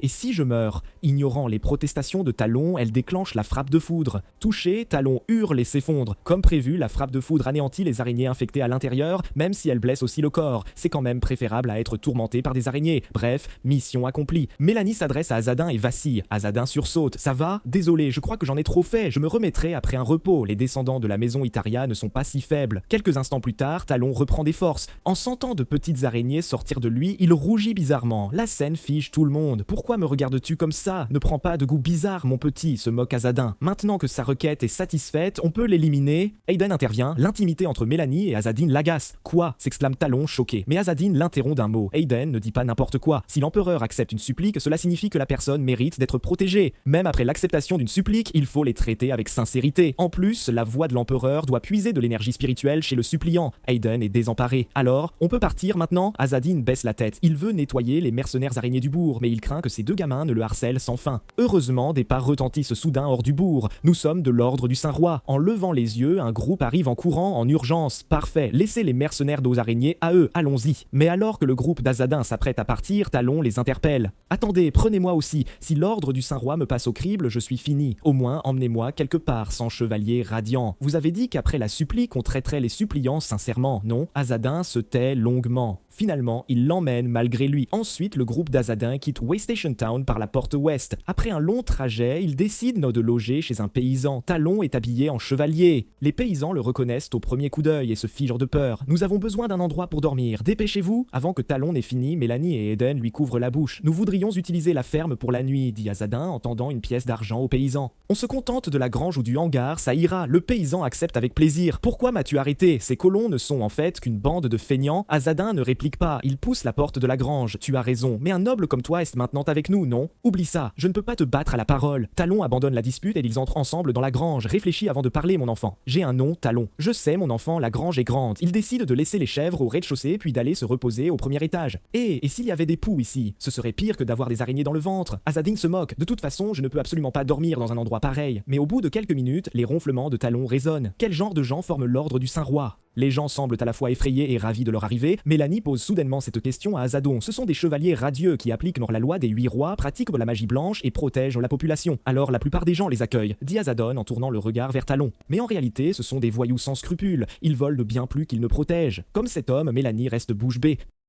et si je meurs? Ignorant les protestations de Talon, elle déclenche la frappe de foudre. Touchée, Talon hurle et s'effondre. Comme prévu, la frappe de foudre anéantit les araignées infectées à l'intérieur, même si elle blesse aussi le corps. C'est quand même préférable à être tourmenté par des araignées. Bref, mission accomplie. Mélanie s'adresse à Azadin et vacille. Azadin sursaute. Ça va? Désolé, je crois que j'en ai trop fait. Je me remettrai après un repos. Les descendants de la maison Itaria ne sont pas si faibles. Quelques instants plus tard, Talon reprend des forces. En sentant de petites araignées sortir de lui, il rougit bizarrement. La scène fige tout le monde. Pourquoi me regardes-tu comme ça? Ne prends pas de goût bizarre, mon petit, se moque Azadin. Maintenant que sa requête est satisfaite, on peut l'éliminer. Aidan intervient. L'intimité entre Mélanie et Azadin l'agace. Quoi? S'exclame Talon, choqué. Mais Azadin l'interrompt d'un mot. Aidan ne dit pas n'importe quoi. Si l'empereur accepte une supplique, cela signifie que la personne mérite d'être protégée. Même après l'acceptation d'une supplique, il faut les traiter avec sincérité. En plus, la voix de l'empereur doit puiser de l'énergie spirituelle chez le suppliant. Aidan est désemparé. Alors, on peut partir maintenant? Azadin baisse la tête. Il veut nettoyer les mercenaires araignées du bourg, mais il craint que ces deux gamins ne le harcèlent sans fin. Heureusement, des pas retentissent soudain hors du bourg. Nous sommes de l'ordre du Saint-Roi. En levant les yeux, un groupe arrive en courant en urgence. Parfait, laissez les mercenaires d'aux araignées à eux, allons-y. Mais alors que le groupe d'Azadin s'apprête à partir, Talon les interpelle. Attendez, prenez-moi aussi. Si l'ordre du Saint-Roi me passe au crible, je suis fini. Au moins, emmenez-moi quelque part, sans chevalier radiant. Vous avez dit qu'après la supplique, on traiterait les suppliants sincèrement, non? Azadin se tait longuement. Finalement, il l'emmène malgré lui. Ensuite, le groupe d'Azadin quitte Waystation Town par la porte ouest. Après un long trajet, ils décident de loger chez un paysan. Talon est habillé en chevalier. Les paysans le reconnaissent au premier coup d'œil et se figent de peur. « Nous avons besoin d'un endroit pour dormir. Dépêchez-vous !» Avant que Talon n'ait fini, Mélanie et Aidan lui couvrent la bouche. « Nous voudrions utiliser la ferme pour la nuit, » dit Azadin en tendant une pièce d'argent au paysan. « On se contente de la grange ou du hangar, ça ira. » Le paysan accepte avec plaisir. « Pourquoi m'as-tu arrêté? Ces colons ne sont en fait qu'une bande de feignants. » Azadin ne réplique pas, il pousse la porte de la grange. « Tu as raison, mais un noble comme toi est maintenant avec nous, non? Oublie ça, je ne peux pas te battre à la parole. » Talon abandonne la dispute et ils entrent ensemble dans la grange. « Réfléchis avant de parler, mon enfant. J'ai un nom, Talon. Je sais, mon enfant, la grange est grande. » Il décide de laisser les chèvres au rez-de-chaussée puis d'aller se reposer au premier étage. « Et s'il y avait des poux ici? Ce serait pire que d'avoir des araignées dans le ventre. » Azadin se moque. « De toute façon, je ne peux absolument pas dormir dans un endroit pareil. » Mais au bout de quelques minutes, les ronflements de Talon résonnent. Quel genre de gens forment l'ordre du Saint-Roi? Les gens semblent à la fois effrayés et ravis de leur arrivée. Mélanie pose soudainement cette question à Azadon. Ce sont des chevaliers radieux qui appliquent la loi des 8 rois, pratiquent la magie blanche et protègent la population. Alors la plupart des gens les accueillent, dit Azadon en tournant le regard vers Talon. Mais en réalité, ce sont des voyous sans scrupules. Ils volent bien plus qu'ils ne protègent. Comme cet homme, Mélanie reste bouche bée.